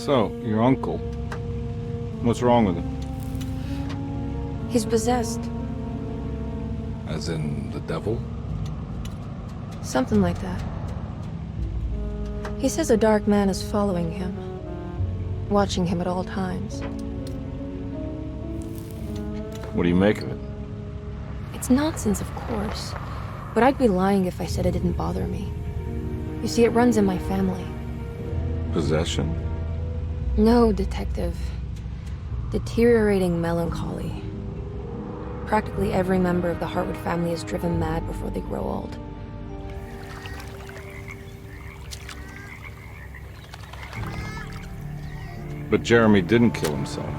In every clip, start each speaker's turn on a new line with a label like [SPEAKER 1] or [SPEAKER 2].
[SPEAKER 1] So, your uncle. What's wrong with him?
[SPEAKER 2] He's possessed.
[SPEAKER 1] As in the devil?
[SPEAKER 2] Something like that. He says a dark man is following him, watching him at all times.
[SPEAKER 1] What do you make of it?
[SPEAKER 2] It's nonsense, of course, but I'd be lying if I said it didn't bother me. You see, it runs in my family.
[SPEAKER 1] Possession?
[SPEAKER 2] No, detective. Deteriorating melancholy. Practically every member of the Hartwood family is driven mad before they grow old.
[SPEAKER 1] But Jeremy didn't kill himself.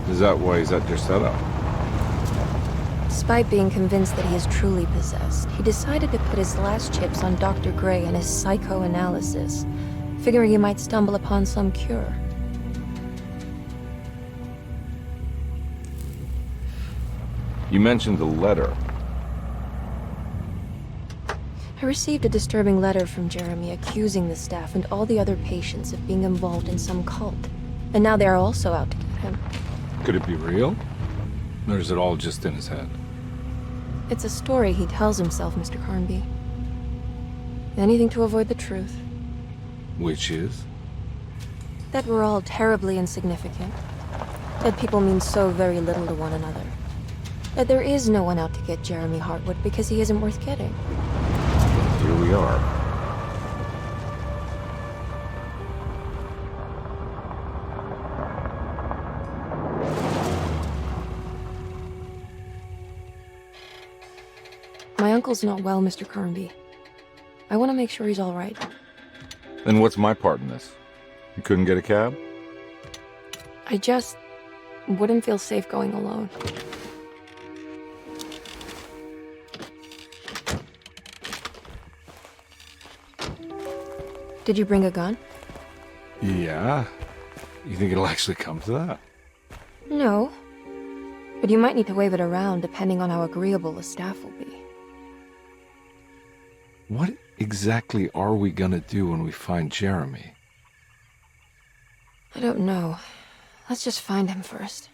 [SPEAKER 1] Is that why he's at your setup?
[SPEAKER 2] Despite being convinced that he is truly possessed, he decided to put his last chips on Dr. Gray and his psychoanalysis, figuring he might stumble upon some cure.
[SPEAKER 1] You mentioned the letter.
[SPEAKER 2] I received a disturbing letter from Jeremy accusing the staff and all the other patients of being involved in some cult. And now they are also out to get him.
[SPEAKER 1] Could it be real? Or is it all just in his head?
[SPEAKER 2] It's a story he tells himself, Mr. Carnby. Anything to avoid the truth.
[SPEAKER 1] Which is?
[SPEAKER 2] That we're all terribly insignificant. That people mean so very little to one another. That there is no one out to get Jeremy Hartwood because he isn't worth getting.
[SPEAKER 1] Here we are.
[SPEAKER 2] My uncle's not well, Mr. Carnby. I want to make sure he's all right.
[SPEAKER 1] Then what's my part in this? You couldn't get a cab?
[SPEAKER 2] I just wouldn't feel safe going alone. Did you bring a gun?
[SPEAKER 1] Yeah. You think it'll actually come to that?
[SPEAKER 2] No. But you might need to wave it around depending on how agreeable the staff will be.
[SPEAKER 1] What exactly are we gonna do when we find Jeremy?
[SPEAKER 2] I don't know. Let's just find him first.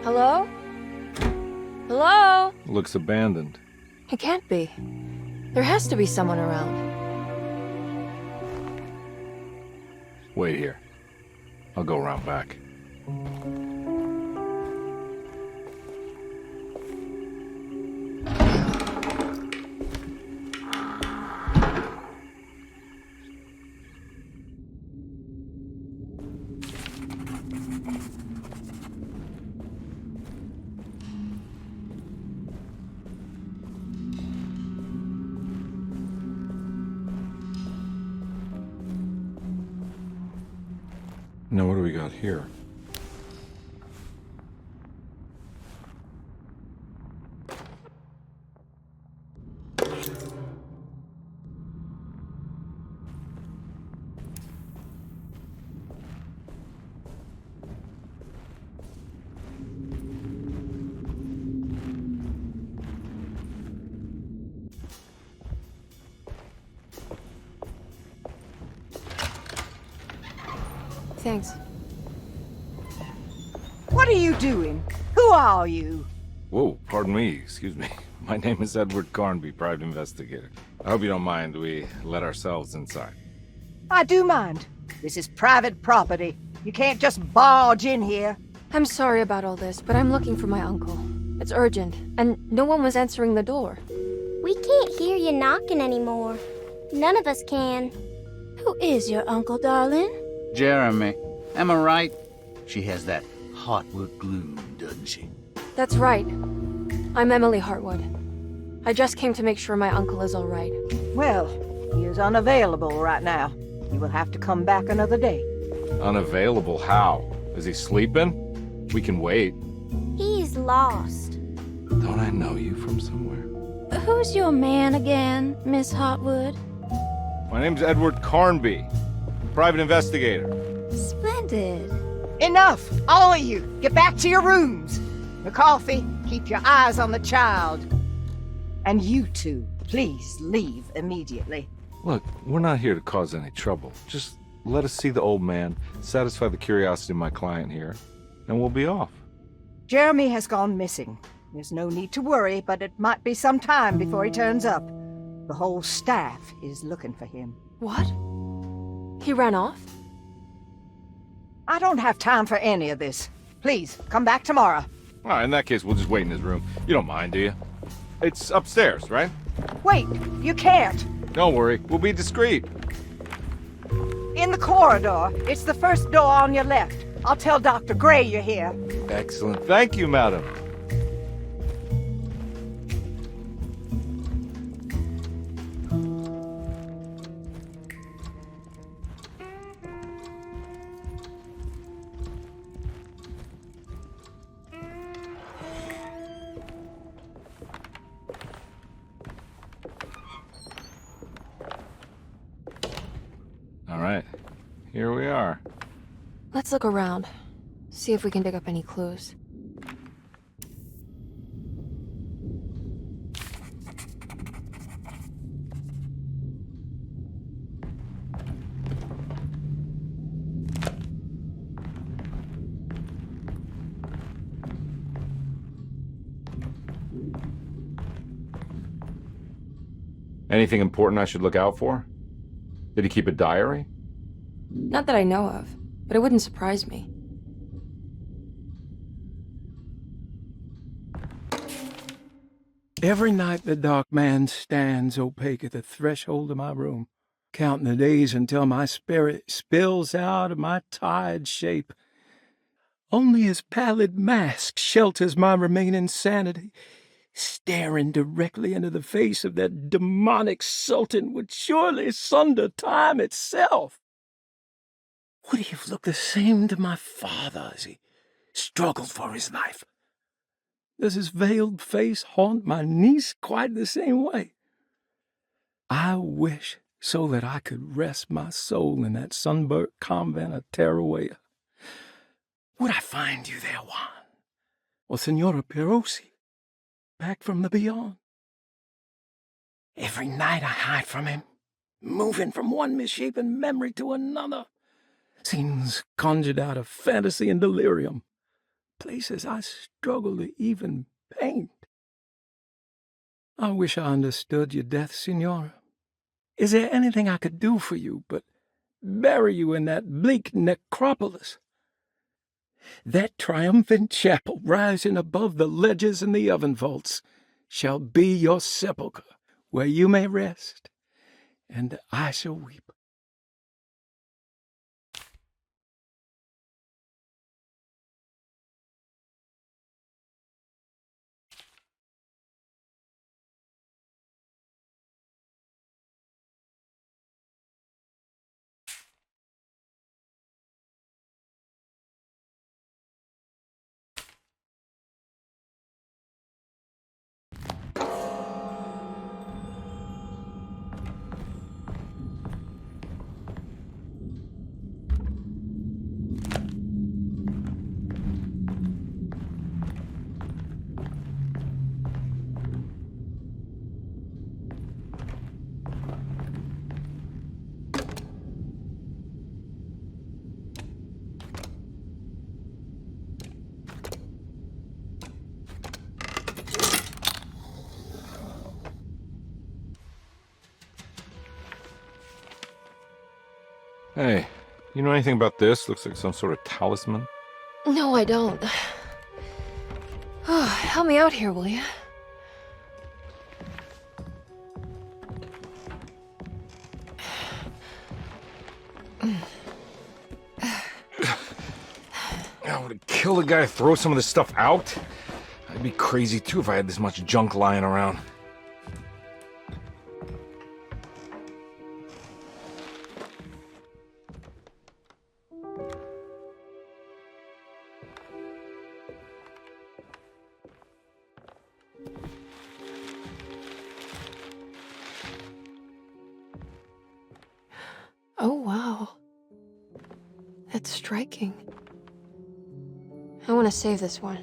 [SPEAKER 2] Hello? Hello?
[SPEAKER 1] Looks abandoned.
[SPEAKER 2] It can't be. There has to be someone around.
[SPEAKER 1] Wait here. I'll go around back. Now what do we got here?
[SPEAKER 2] Thanks.
[SPEAKER 3] What are you doing? Who are you?
[SPEAKER 1] Whoa, pardon me, excuse me. My name is Edward Karnbi, private investigator. I hope you don't mind we let ourselves inside.
[SPEAKER 3] I do mind. This is private property. You can't just barge in here.
[SPEAKER 2] I'm sorry about all this, but I'm looking for my uncle. It's urgent, and no one was answering the door.
[SPEAKER 4] We can't hear you knocking anymore. None of us can.
[SPEAKER 5] Who is your uncle, darling?
[SPEAKER 6] Jeremy. Am I right? She has that Hartwood gloom, doesn't she?
[SPEAKER 2] That's right. I'm Emily Hartwood. I just came to make sure my uncle is all right.
[SPEAKER 3] Well, he is unavailable right now. You will have to come back another day.
[SPEAKER 1] Unavailable how? Is he sleeping? We can wait.
[SPEAKER 4] He's lost.
[SPEAKER 1] Don't I know you from somewhere?
[SPEAKER 5] Who's your man again, Miss Hotwood?
[SPEAKER 1] My name's Edward Karnbi, private investigator.
[SPEAKER 5] Splendid.
[SPEAKER 3] Enough! All of you! Get back to your rooms! McCarthy, keep your eyes on the child. And you two, please leave immediately.
[SPEAKER 1] Look, we're not here to cause any trouble. Just let us see the old man, satisfy the curiosity of my client here, and we'll be off.
[SPEAKER 3] Jeremy has gone missing. There's no need to worry, but it might be some time before he turns up. The whole staff is looking for him.
[SPEAKER 2] What? He ran off?
[SPEAKER 3] I don't have time for any of this. Please, come back tomorrow.
[SPEAKER 1] All right, in that case, we'll just wait in his room. You don't mind, do you? It's upstairs, right?
[SPEAKER 3] Wait, you can't.
[SPEAKER 1] Don't worry, we'll be discreet.
[SPEAKER 3] In the corridor. It's the first door on your left. I'll tell Dr. Gray you're here.
[SPEAKER 1] Excellent. Thank you, madam. All right, here we are.
[SPEAKER 2] Let's look around. See if we can dig up any clues.
[SPEAKER 1] Anything important I should look out for? Did he keep a diary?
[SPEAKER 2] Not that I know of, but it wouldn't surprise me.
[SPEAKER 7] Every night the dark man stands opaque at the threshold of my room, counting the days until my spirit spills out of my tired shape. Only his pallid mask shelters my remaining sanity. Staring directly into the face of that demonic sultan would surely sunder time itself. Would he have looked the same to my father as he struggled for his life? Does his veiled face haunt my niece quite the same way? I wish so that I could rest my soul in that sunburnt convent of Teruel. Would I find you there, Juan? Or Senora Perosi, back from the beyond? Every night I hide from him, moving from one misshapen memory to another. Scenes conjured out of fantasy and delirium. Places I struggle to even paint. I wish I understood your death, Signora. Is there anything I could do for you but bury you in that bleak necropolis? That triumphant chapel rising above the ledges and the oven vaults shall be your sepulchre, where you may rest, and I shall weep.
[SPEAKER 1] Hey, you know anything about this? Looks like some sort of talisman.
[SPEAKER 2] No, I don't. Oh, help me out here, will you?
[SPEAKER 1] I would kill the guy to throw some of this stuff out. I'd be crazy too if I had this much junk lying around.
[SPEAKER 2] Oh, wow. That's striking. I want to save this one.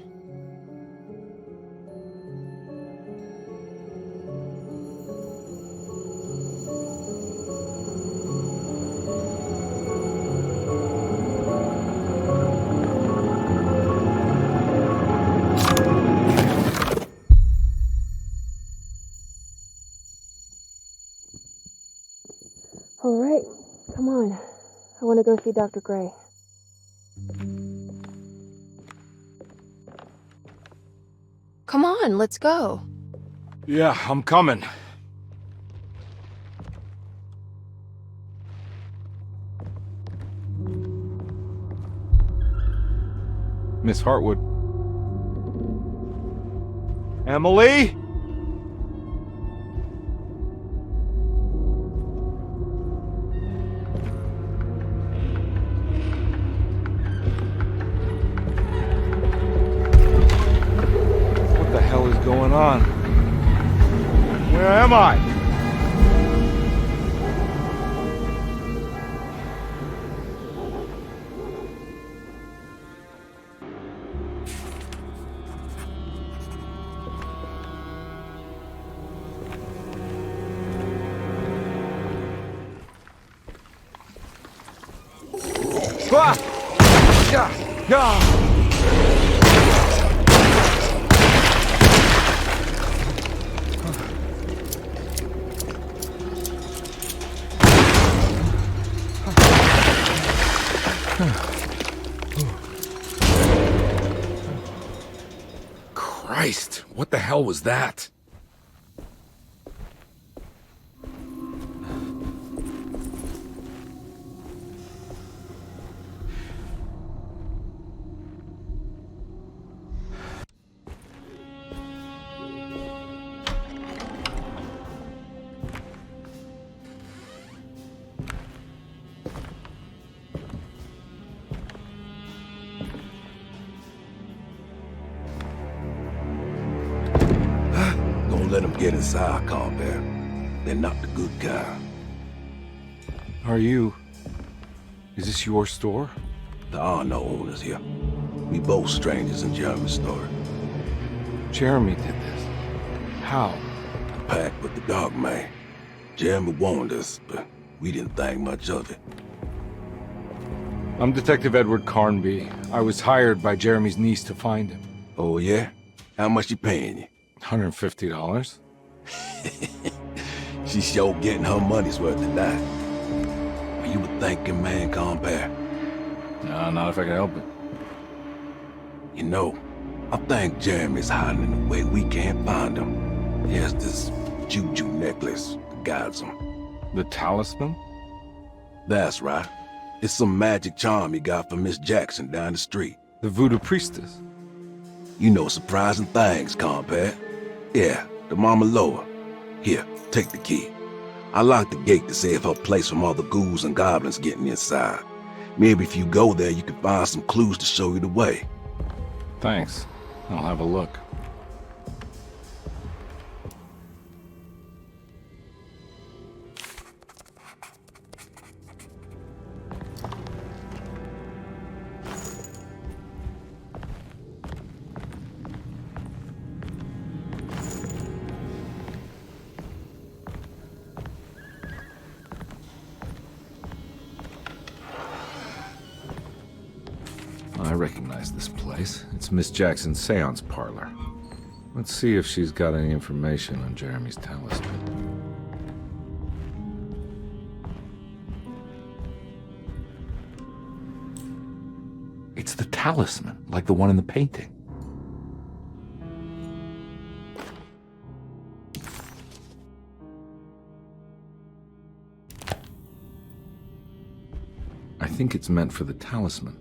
[SPEAKER 2] All right, come on. I want to go see Dr. Gray. Come on, let's go.
[SPEAKER 1] Yeah, I'm coming. Miss Hartwood. Emily? What the hell is going on? Where am I? Ah! Yeah! Yeah! Christ, what the hell was that?
[SPEAKER 8] Don't let them get inside, Carver. They're not the good kind.
[SPEAKER 1] Are you... Is this your store?
[SPEAKER 8] There are no owners here. We both strangers in Jeremy's story.
[SPEAKER 1] Jeremy did this. How?
[SPEAKER 8] A pact with the dog man. Jeremy warned us, but we didn't think much of it.
[SPEAKER 1] I'm Detective Edward Karnbi. I was hired by Jeremy's niece to find him.
[SPEAKER 8] Oh, yeah? How much she paying you?
[SPEAKER 1] $150.
[SPEAKER 8] She's sure getting her money's worth tonight. Are you a thinking man, compare?
[SPEAKER 1] No, not if I can help it.
[SPEAKER 8] You know, I think Jeremy's hiding in a way we can't find him. He has this juju necklace that guides him.
[SPEAKER 1] The talisman?
[SPEAKER 8] That's right. It's some magic charm he got from Miss Jackson down the street.
[SPEAKER 1] The voodoo priestess?
[SPEAKER 8] You know surprising things, compare. Yeah, the Mama Loa. Here, take the key. I locked the gate to save her place from all the ghouls and goblins getting inside. Maybe if you go there, you can find some clues to show you the way.
[SPEAKER 1] Thanks. I'll have a look. I recognize this place. It's Miss Jackson's seance parlor. Let's see if she's got any information on Jeremy's talisman. It's the talisman, like the one in the painting. I think it's meant for the talisman.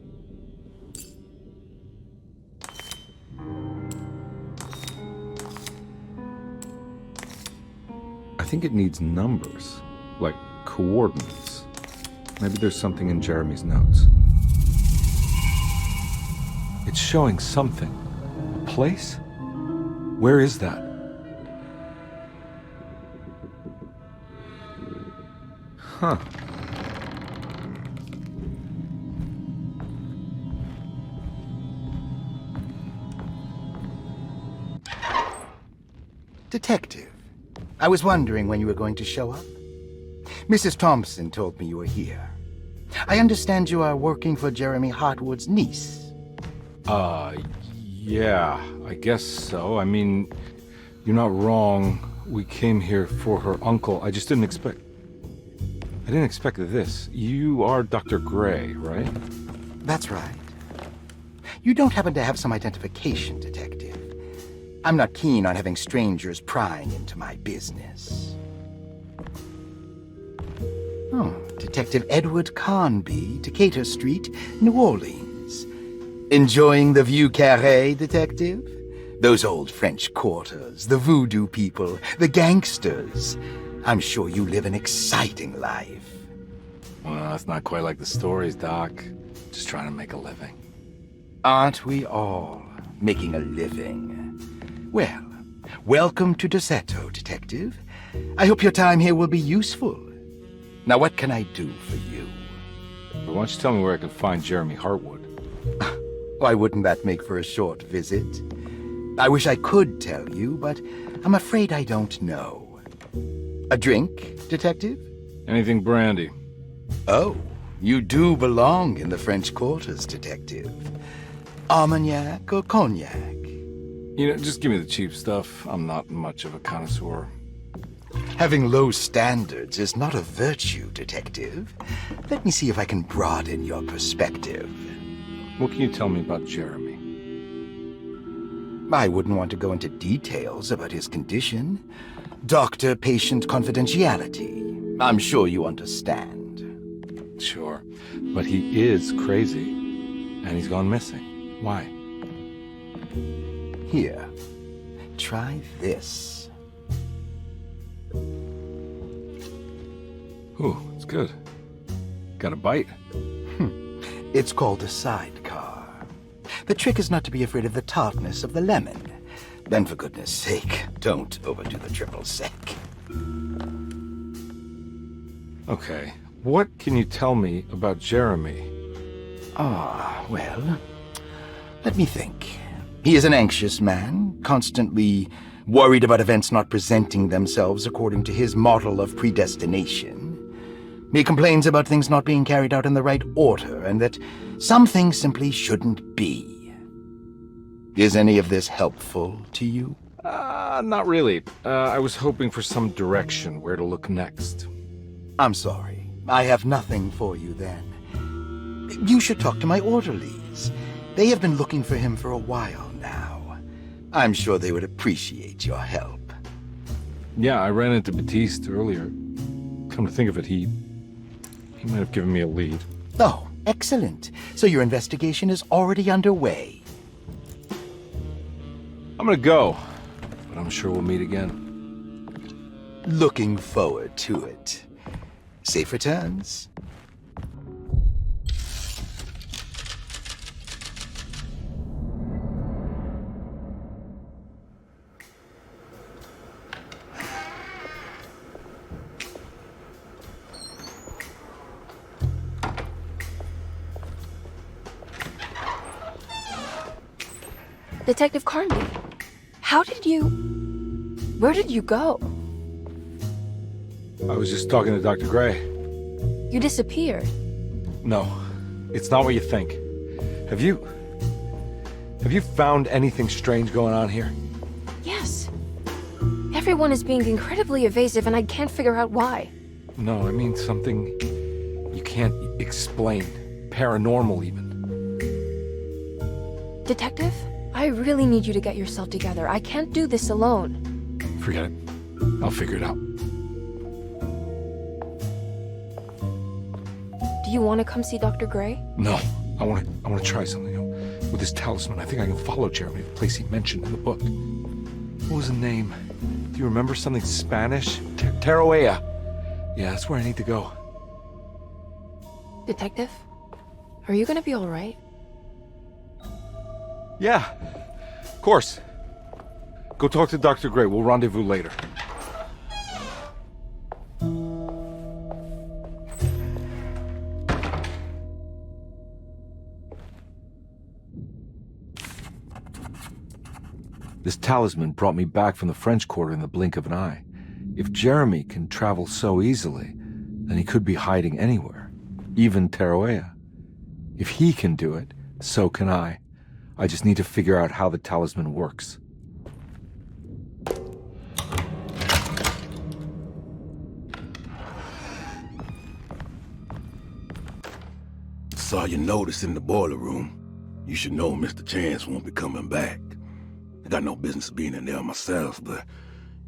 [SPEAKER 1] I think it needs numbers, like coordinates. Maybe there's something in Jeremy's notes. It's showing something. A place? Where is that? Huh.
[SPEAKER 9] Detective, I was wondering when you were going to show up. Mrs. Thompson told me you were here. I understand you are working for Jeremy Hartwood's niece.
[SPEAKER 1] Yeah, I guess so. I mean, you're not wrong. We came here for her uncle. I just didn't expect... I didn't expect this. You are Dr. Gray, right?
[SPEAKER 9] That's right. You don't happen to have some identification, Detective. I'm not keen on having strangers prying into my business. Oh, Detective Edward Karnbi, Decatur Street, New Orleans. Enjoying the Vieux Carré, Detective? Those old French quarters, the voodoo people, the gangsters. I'm sure you live an exciting life.
[SPEAKER 1] Well, it's not quite like the stories, Doc. Just trying to make a living.
[SPEAKER 9] Aren't we all making a living? Well, welcome to Deseto, Detective. I hope your time here will be useful. Now, what can I do for you?
[SPEAKER 1] But why don't you tell me where I can find Jeremy Hartwood?
[SPEAKER 9] Why wouldn't that make for a short visit? I wish I could tell you, but I'm afraid I don't know. A drink, Detective?
[SPEAKER 1] Anything brandy.
[SPEAKER 9] Oh, you do belong in the French quarters, Detective. Armagnac or cognac?
[SPEAKER 1] You know, just give me the cheap stuff. I'm not much of a connoisseur.
[SPEAKER 9] Having low standards is not a virtue, Detective. Let me see if I can broaden your perspective.
[SPEAKER 1] What can you tell me about Jeremy?
[SPEAKER 9] I wouldn't want to go into details about his condition. Doctor-patient confidentiality. I'm sure you understand.
[SPEAKER 1] Sure, but he is crazy, and he's gone missing. Why?
[SPEAKER 9] Here, try this.
[SPEAKER 1] Ooh, it's good. Got a bite?
[SPEAKER 9] It's called a sidecar. The trick is not to be afraid of the tartness of the lemon. Then, for goodness sake, don't overdo the triple sec.
[SPEAKER 1] Okay, what can you tell me about Jeremy?
[SPEAKER 9] Well, let me think. He is an anxious man, constantly worried about events not presenting themselves according to his model of predestination. He complains about things not being carried out in the right order, and that some things simply shouldn't be. Is any of this helpful to you?
[SPEAKER 1] Not really. I was hoping for some direction where to look next.
[SPEAKER 9] I'm sorry. I have nothing for you then. You should talk to my orderlies. They have been looking for him for a while now. I'm sure they would appreciate your help.
[SPEAKER 1] Yeah, I ran into Batiste earlier. Come to think of it, he might have given me a lead.
[SPEAKER 9] Oh, excellent. So your investigation is already underway.
[SPEAKER 1] I'm gonna go, but I'm sure we'll meet again.
[SPEAKER 9] Looking forward to it. Safe returns.
[SPEAKER 2] Detective Carnby, where did you go?
[SPEAKER 1] I was just talking to Dr. Gray.
[SPEAKER 2] You disappeared.
[SPEAKER 1] No, it's not what you think. Have you found anything strange going on here?
[SPEAKER 2] Yes. Everyone is being incredibly evasive and I can't figure out why.
[SPEAKER 1] No, I mean something you can't explain. Paranormal, even.
[SPEAKER 2] Detective, I really need you to get yourself together. I can't do this alone.
[SPEAKER 1] Forget it. I'll figure it out.
[SPEAKER 2] Do you want to come see Dr. Gray?
[SPEAKER 1] No, I want to try something. With this talisman, I think I can follow Jeremy to the place he mentioned in the book. What was the name? Do you remember something Spanish? Tarawea. Yeah, that's where I need to go.
[SPEAKER 2] Detective, are you gonna be all right?
[SPEAKER 1] Yeah, of course. Go talk to Dr. Gray. We'll rendezvous later. This talisman brought me back from the French Quarter in the blink of an eye. If Jeremy can travel so easily, then he could be hiding anywhere, even Tarawea. If he can do it, so can I. I just need to figure out how the talisman works.
[SPEAKER 8] Saw your notice in the boiler room. You should know Mr. Chance won't be coming back. I got no business being in there myself, but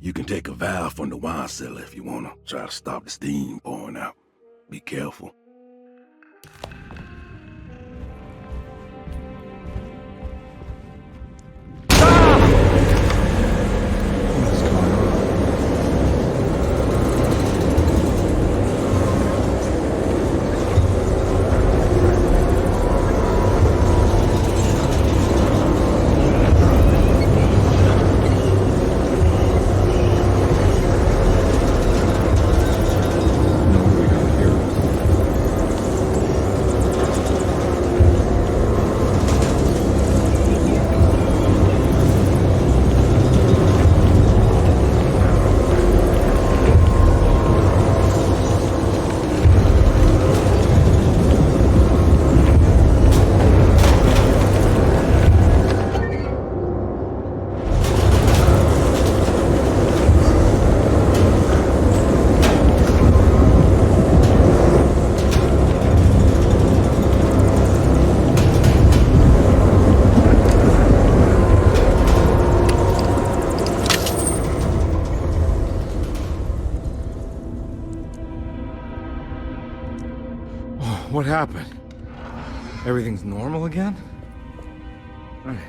[SPEAKER 8] you can take a valve from the wine cellar if you want to try to stop the steam pouring out. Be careful.
[SPEAKER 1] What happened? Everything's normal again? All right.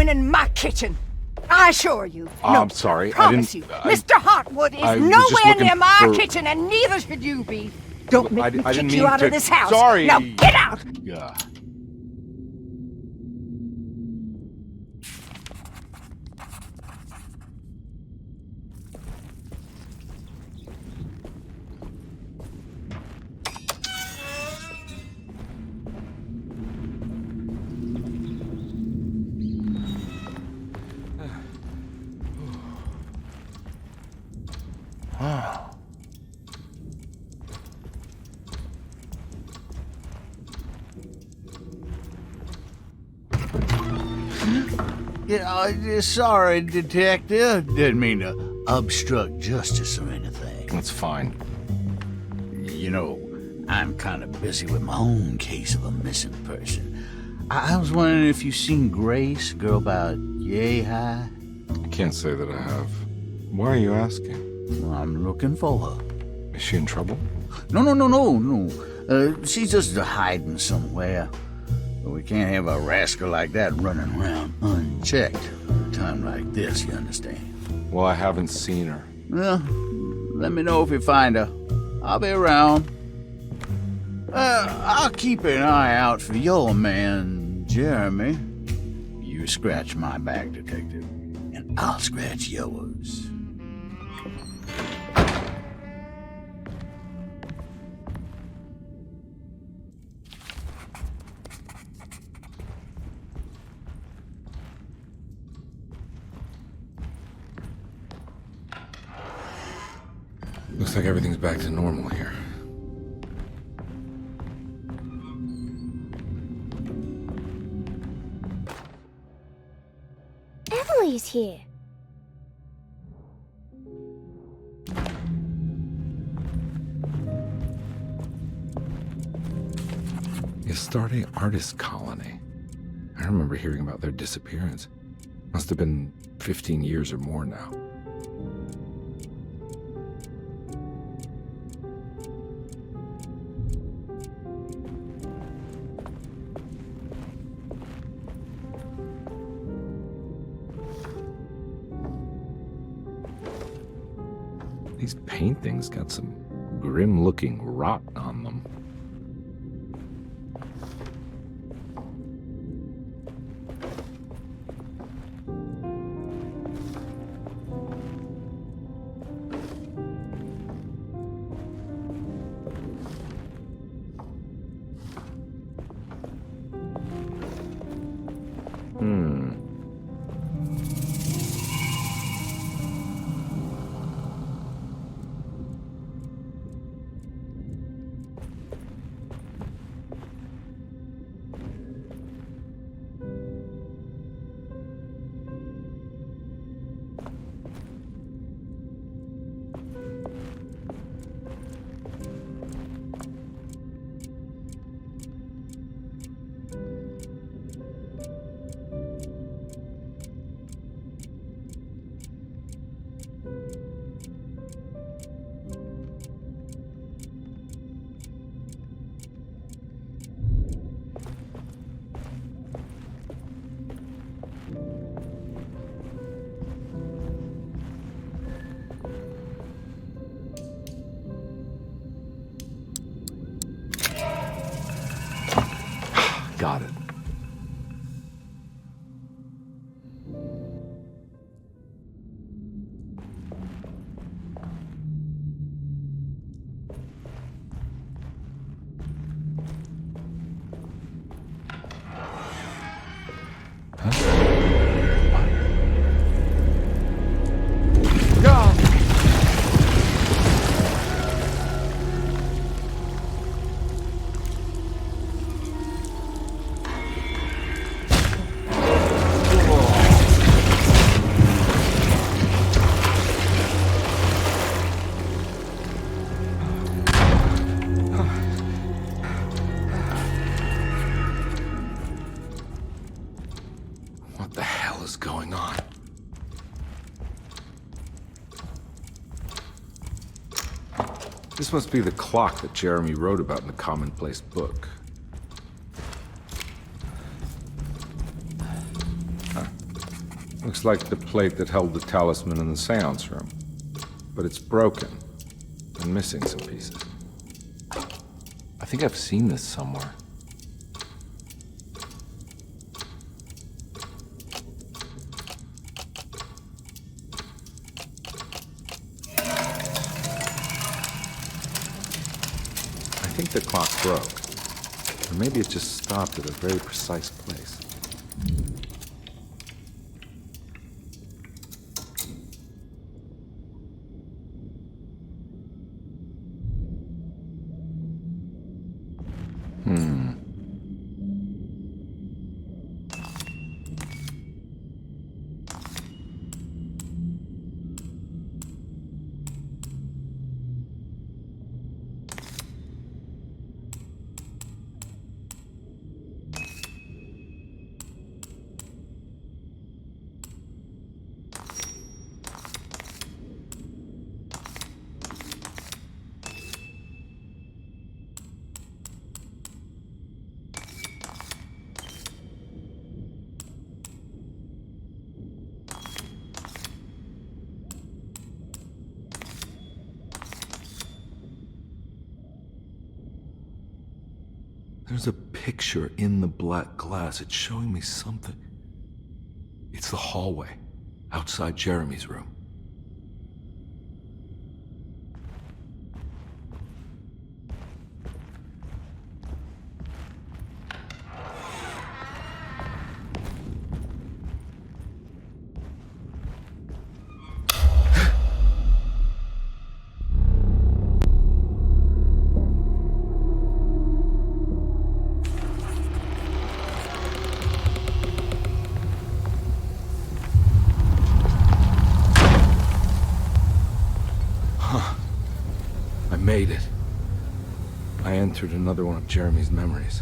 [SPEAKER 3] In my kitchen. I assure you. No,
[SPEAKER 1] I'm sorry.
[SPEAKER 3] Promise
[SPEAKER 1] I
[SPEAKER 3] you.
[SPEAKER 1] didn't.
[SPEAKER 3] Mr. Hartwood is
[SPEAKER 1] I was just
[SPEAKER 3] nowhere
[SPEAKER 1] looking
[SPEAKER 3] near my
[SPEAKER 1] for-
[SPEAKER 3] kitchen, and neither should you be. Don't make me
[SPEAKER 1] I didn't
[SPEAKER 3] kick you
[SPEAKER 1] mean
[SPEAKER 3] out
[SPEAKER 1] to-
[SPEAKER 3] of this house.
[SPEAKER 1] Sorry.
[SPEAKER 3] Now get out.
[SPEAKER 1] Yeah.
[SPEAKER 6] Sorry, Detective. Didn't mean to obstruct justice or anything.
[SPEAKER 1] That's fine.
[SPEAKER 6] You know, I'm kind of busy with my own case of a missing person. I was wondering if you've seen Grace, girl about yay high.
[SPEAKER 1] I can't say that I have. Why are you asking?
[SPEAKER 6] Well, I'm looking for her.
[SPEAKER 1] Is she in trouble?
[SPEAKER 6] No. She's just hiding somewhere. But we can't have a rascal like that running around unchecked at a time like this, you understand?
[SPEAKER 1] Well, I haven't seen her.
[SPEAKER 6] Well, let me know if you find her. I'll be around. I'll keep an eye out for your man, Jeremy. You scratch my back, Detective, and I'll scratch yours.
[SPEAKER 1] Looks like everything's back to normal here.
[SPEAKER 4] Emily's here.
[SPEAKER 1] Astarte Artist Colony. I remember hearing about their disappearance. Must have been 15 years or more now. These paintings got some grim-looking rot on them. Got it. What the hell is going on? This must be the clock that Jeremy wrote about in the commonplace book. Huh. Looks like the plate that held the talisman in the seance room. But it's broken and missing some pieces. I think I've seen this somewhere. I think the clock broke, or maybe it just stopped at a very precise place. There's a picture in the black glass. It's showing me something. It's the hallway outside Jeremy's room. Made it. I entered another one of Jeremy's memories.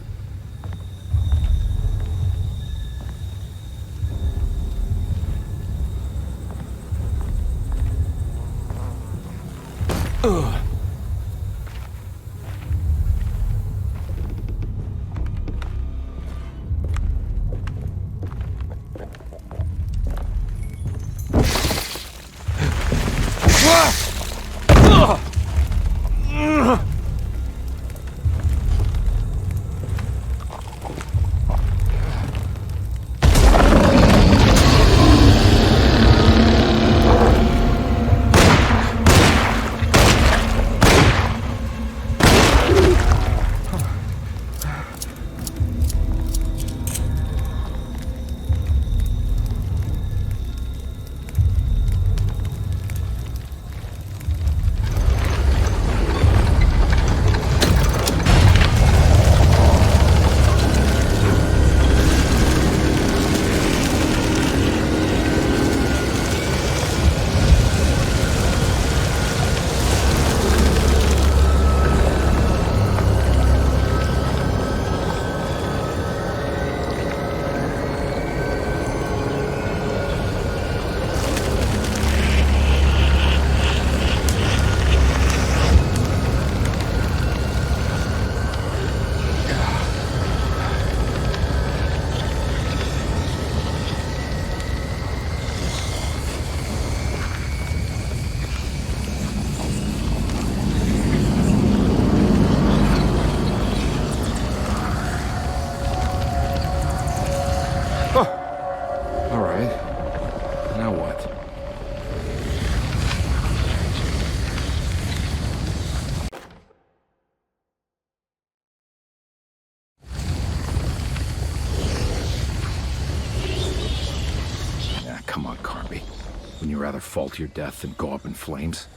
[SPEAKER 1] All right. Now what? Come on, Karnbi. Wouldn't you rather fall to your death than go up in flames?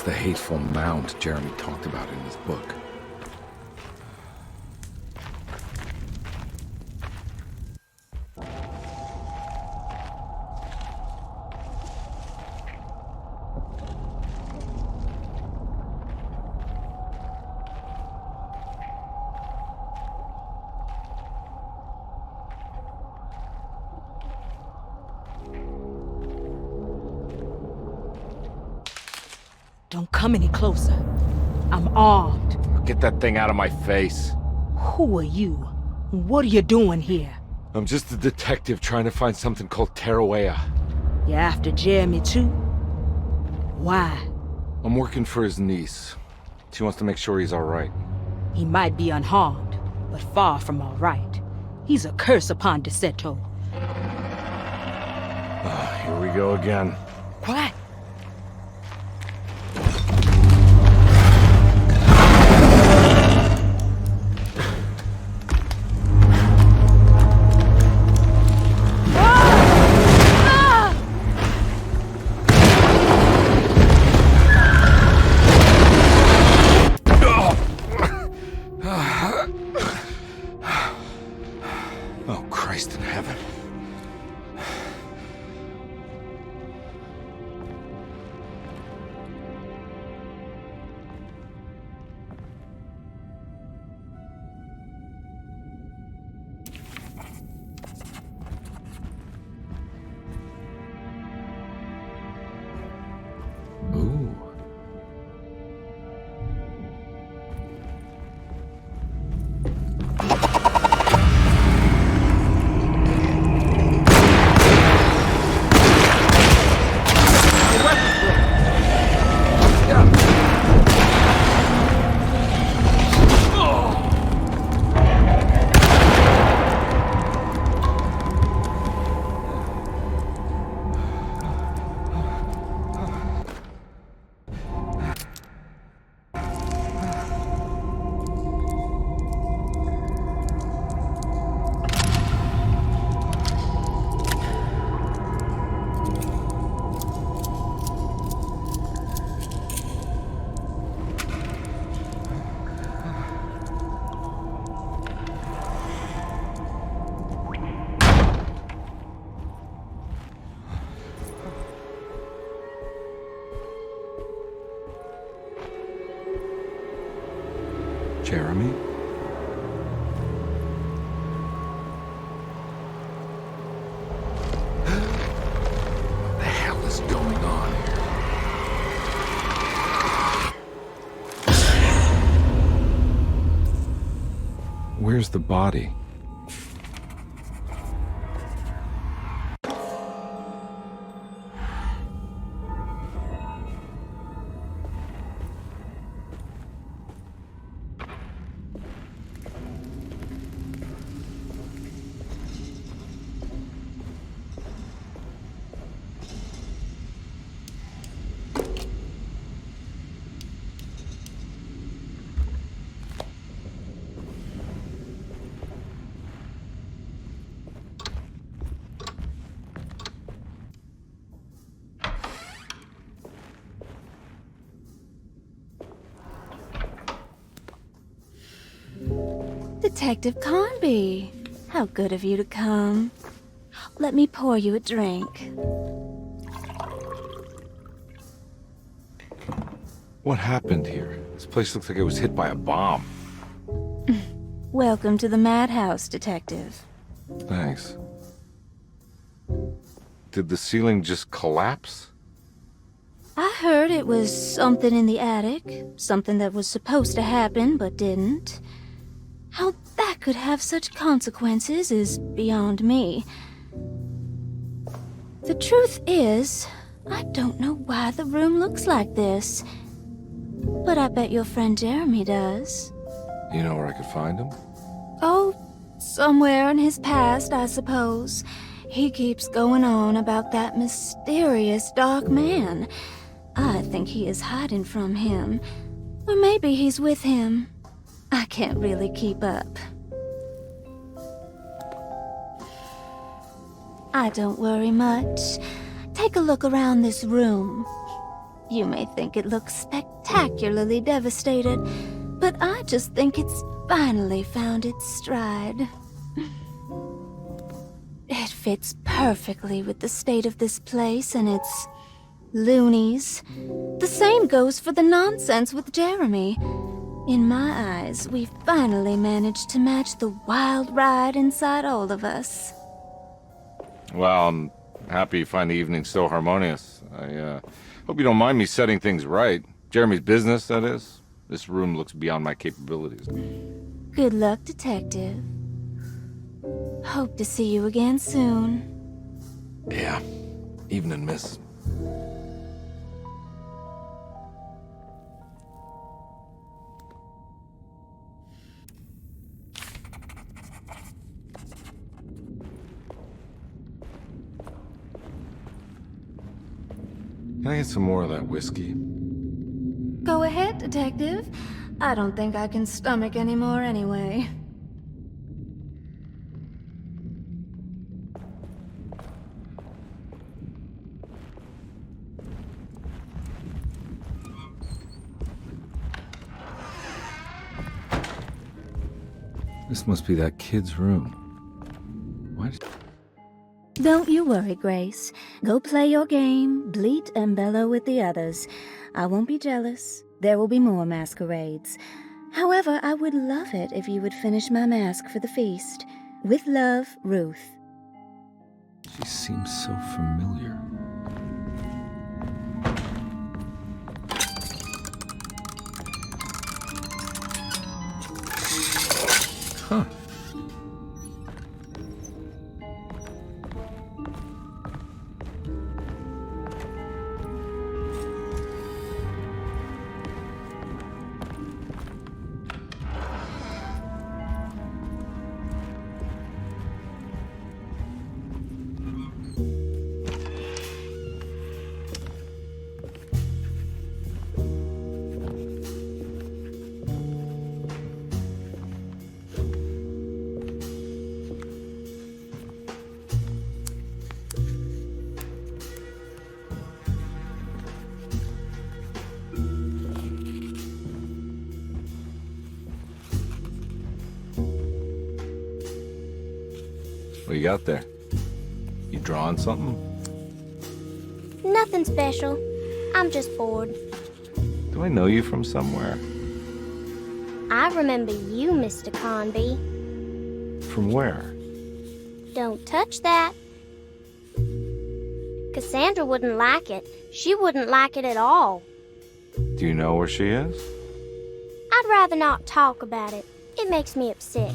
[SPEAKER 1] The hateful mound Jeremy talked about in his book.
[SPEAKER 10] Don't come any closer. I'm armed.
[SPEAKER 1] Get that thing out of my face.
[SPEAKER 10] Who are you? What are you doing here?
[SPEAKER 1] I'm just a detective trying to find something called Terawea.
[SPEAKER 10] You're after Jeremy too? Why?
[SPEAKER 1] I'm working for his niece. She wants to make sure he's all right.
[SPEAKER 10] He might be unharmed, but far from all right. He's a curse upon Deseto.
[SPEAKER 1] Here we go again.
[SPEAKER 10] What?
[SPEAKER 1] Oh, Christ in heaven. Ooh. Jeremy? What the hell is going on here? Where's the body?
[SPEAKER 5] Detective Karnbi. How good of you to come. Let me pour you a drink.
[SPEAKER 1] What happened here? This place looks like it was hit by a bomb.
[SPEAKER 5] Welcome to the madhouse, Detective.
[SPEAKER 1] Thanks. Did the ceiling just collapse?
[SPEAKER 5] I heard it was something in the attic, something that was supposed to happen but didn't. How that could have such consequences is beyond me. The truth is, I don't know why the room looks like this. But I bet your friend Jeremy does.
[SPEAKER 1] You know where I could find him?
[SPEAKER 5] Oh, somewhere in his past, I suppose. He keeps going on about that mysterious dark man. I think he is hiding from him. Or maybe he's with him. I can't really keep up. I don't worry much. Take a look around this room. You may think it looks spectacularly devastated, but I just think it's finally found its stride. It fits perfectly with the state of this place and its loonies. The same goes for the nonsense with Jeremy. In my eyes, we finally managed to match the wild ride inside all of us.
[SPEAKER 1] Well, I'm happy you find the evening so harmonious. I hope you don't mind me setting things right. Jeremy's business, that is. This room looks beyond my capabilities.
[SPEAKER 5] Good luck, Detective. Hope to see you again soon.
[SPEAKER 1] Yeah. Evening, miss. Can I get some more of that whiskey?
[SPEAKER 5] Go ahead, Detective. I don't think I can stomach any more anyway.
[SPEAKER 1] This must be that kid's room. Why did...
[SPEAKER 5] Don't you worry, Grace. Go play your game, bleat and bellow with the others. I won't be jealous. There will be more masquerades. However, I would love it if you would finish my mask for the feast. With love, Ruth.
[SPEAKER 1] She seems so familiar. Huh. What you got there? You drawing something?
[SPEAKER 4] Nothing special. I'm just bored.
[SPEAKER 1] Do I know you from somewhere?
[SPEAKER 4] I remember you, Mr. Conby.
[SPEAKER 1] From where?
[SPEAKER 4] Don't touch that. Cassandra wouldn't like it. She wouldn't like it at all.
[SPEAKER 1] Do you know where she is?
[SPEAKER 4] I'd rather not talk about it. It makes me upset.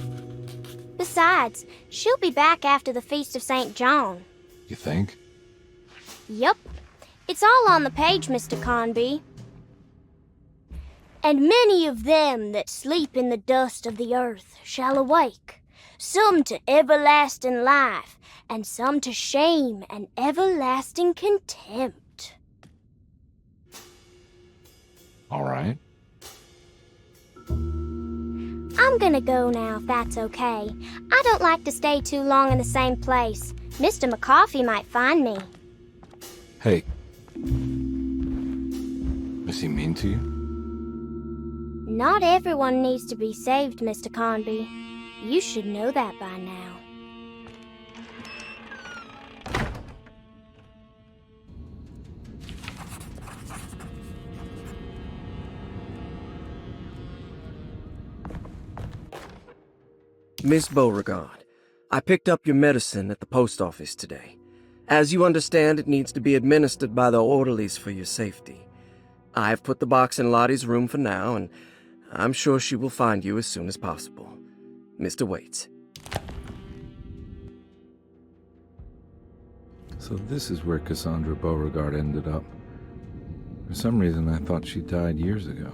[SPEAKER 4] Besides, she'll be back after the Feast of St. John.
[SPEAKER 1] You think?
[SPEAKER 4] Yup. It's all on the page, Mr. Conby. And many of them that sleep in the dust of the earth shall awake, some to everlasting life, and some to shame and everlasting contempt.
[SPEAKER 1] All right.
[SPEAKER 4] I'm gonna go now, if that's okay. I don't like to stay too long in the same place. Mr. McCoffey might find me.
[SPEAKER 1] Hey. Is he mean to you?
[SPEAKER 4] Not everyone needs to be saved, Mr. Conby. You should know that by now.
[SPEAKER 11] Miss Beauregard, I picked up your medicine at the post office today. As you understand, it needs to be administered by the orderlies for your safety. I've put the box in Lottie's room for now, and I'm sure she will find you as soon as possible. Mr. Waits.
[SPEAKER 1] So this is where Cassandra Beauregard ended up. For some reason, I thought she died years ago.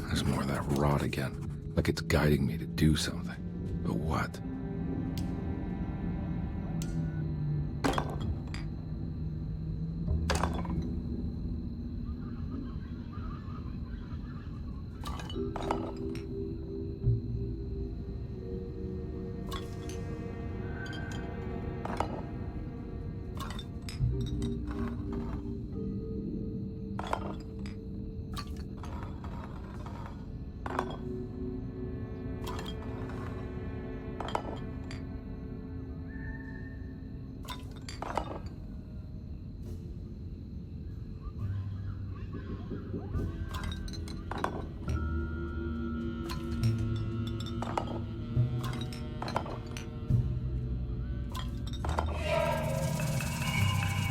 [SPEAKER 1] There's more of that rot again. Like it's guiding me to do something. But what?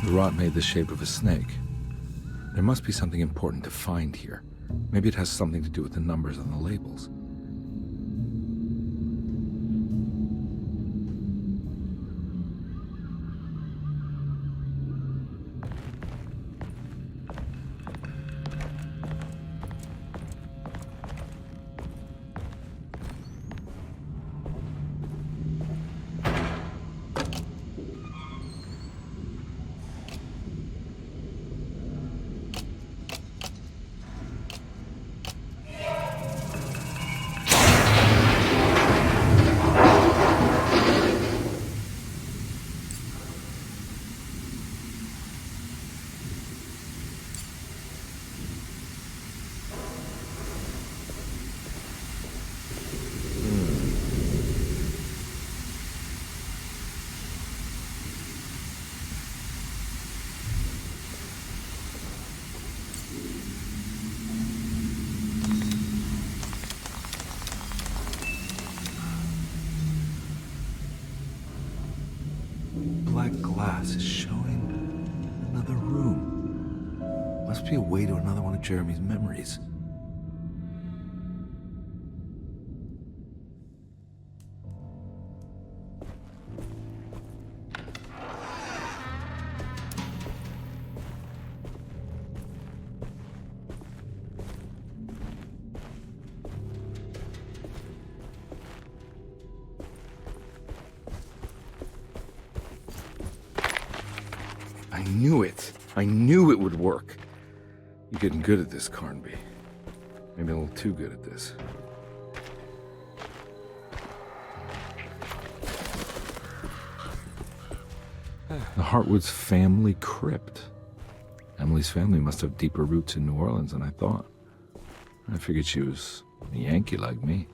[SPEAKER 1] The rot made the shape of a snake. There must be something important to find here. Maybe it has something to do with the numbers on the labels. Black glass is showing another room. Must be a way to another one of Jeremy's memories. I knew it. I knew it would work. You're getting good at this, Karnbi. Maybe a little too good at this. The Hartwood's family crypt. Emily's family must have deeper roots in New Orleans than I thought. I figured she was a Yankee like me.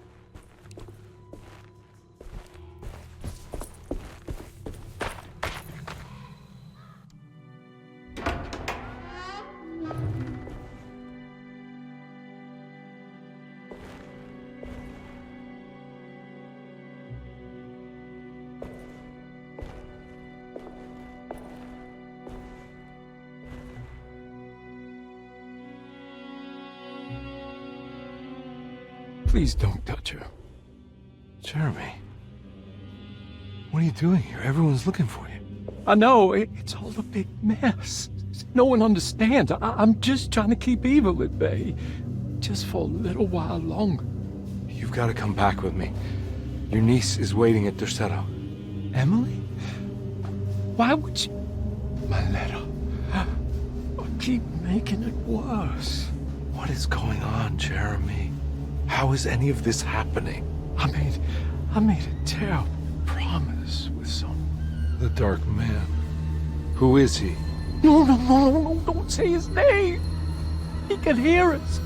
[SPEAKER 1] Please don't touch her. Jeremy. What are you doing here? Everyone's looking for you.
[SPEAKER 7] I know, it's all a big mess. No one understands. I'm just trying to keep evil at bay. Just for a little while longer.
[SPEAKER 1] You've got to come back with me. Your niece is waiting at Tercetto.
[SPEAKER 7] Emily? Why would you... My letter. I keep making it worse.
[SPEAKER 1] What is going on, Jeremy? How is any of this happening?
[SPEAKER 7] I made a terrible promise with someone.
[SPEAKER 1] The Dark Man. Who is he?
[SPEAKER 7] No, don't say his name. He can hear us.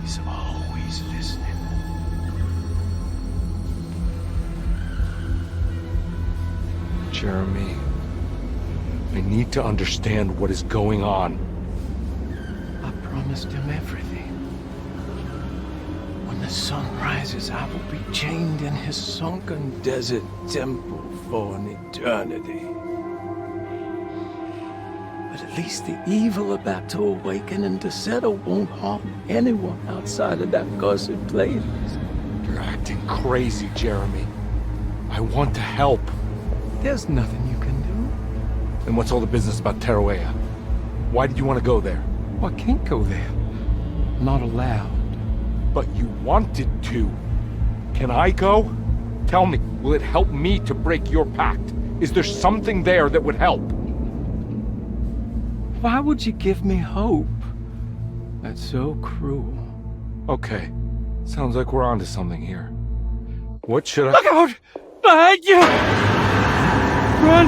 [SPEAKER 7] He's always listening.
[SPEAKER 1] Jeremy, I need to understand what is going on.
[SPEAKER 7] I promised him everything. When the sun rises, I will be chained in his sunken desert temple for an eternity. But at least the evil about to awaken and to settle won't harm anyone outside of that cursed place.
[SPEAKER 1] You're acting crazy, Jeremy. I want to help.
[SPEAKER 7] There's nothing you can do.
[SPEAKER 1] Then what's all the business about Tarawea? Why did you want to go there?
[SPEAKER 7] Well, I can't go there. I'm not allowed.
[SPEAKER 1] But you wanted to. Can I go? Tell me, will it help me to break your pact? Is there something there that would help?
[SPEAKER 7] Why would you give me hope? That's so cruel.
[SPEAKER 1] Okay, sounds like we're onto something here. What should I—
[SPEAKER 7] Look out! Behind you! Run!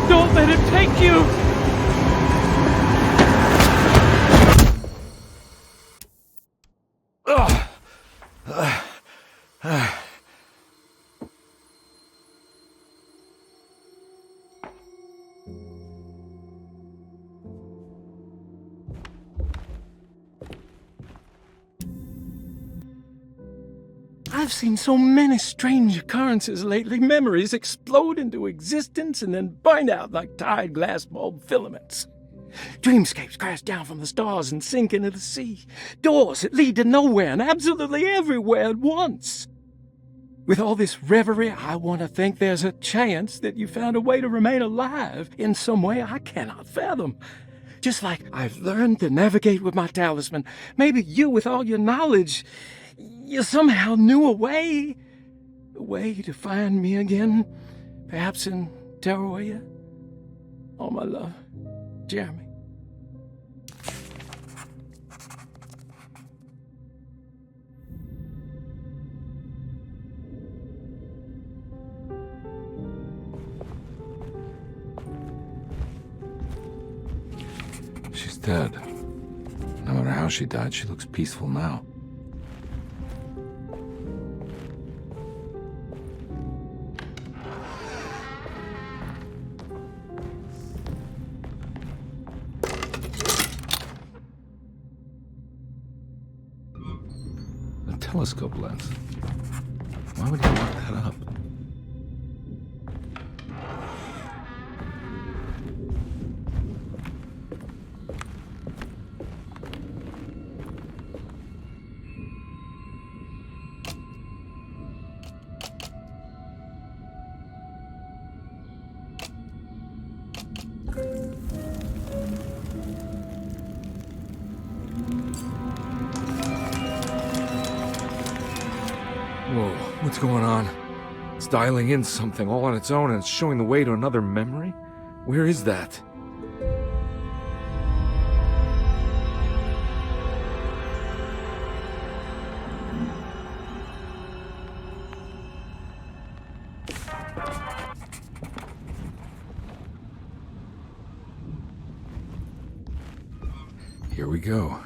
[SPEAKER 7] Don't let it take you! I've seen so many strange occurrences lately. Memories explode into existence and then burn out like tired glass bulb filaments. Dreamscapes crash down from the stars and sink into the sea. Doors that lead to nowhere and absolutely everywhere at once. With all this reverie, I want to think there's a chance that you found a way to remain alive in some way I cannot fathom. Just like I've learned to navigate with my talisman. Maybe you, with all your knowledge, you somehow knew a way to find me again, perhaps in Tarawea. All my love, Jeremy.
[SPEAKER 1] She's dead. No matter how she died, she looks peaceful now. Telescope lens. Why would you lock that up? Whoa, what's going on? It's dialing in something all on its own and it's showing the way to another memory? Where is that? Here we go.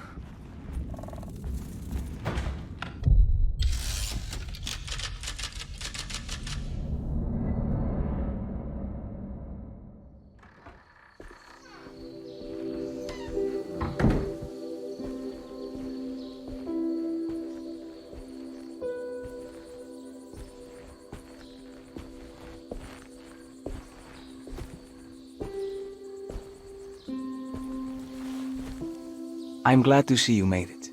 [SPEAKER 12] I'm glad to see you made it.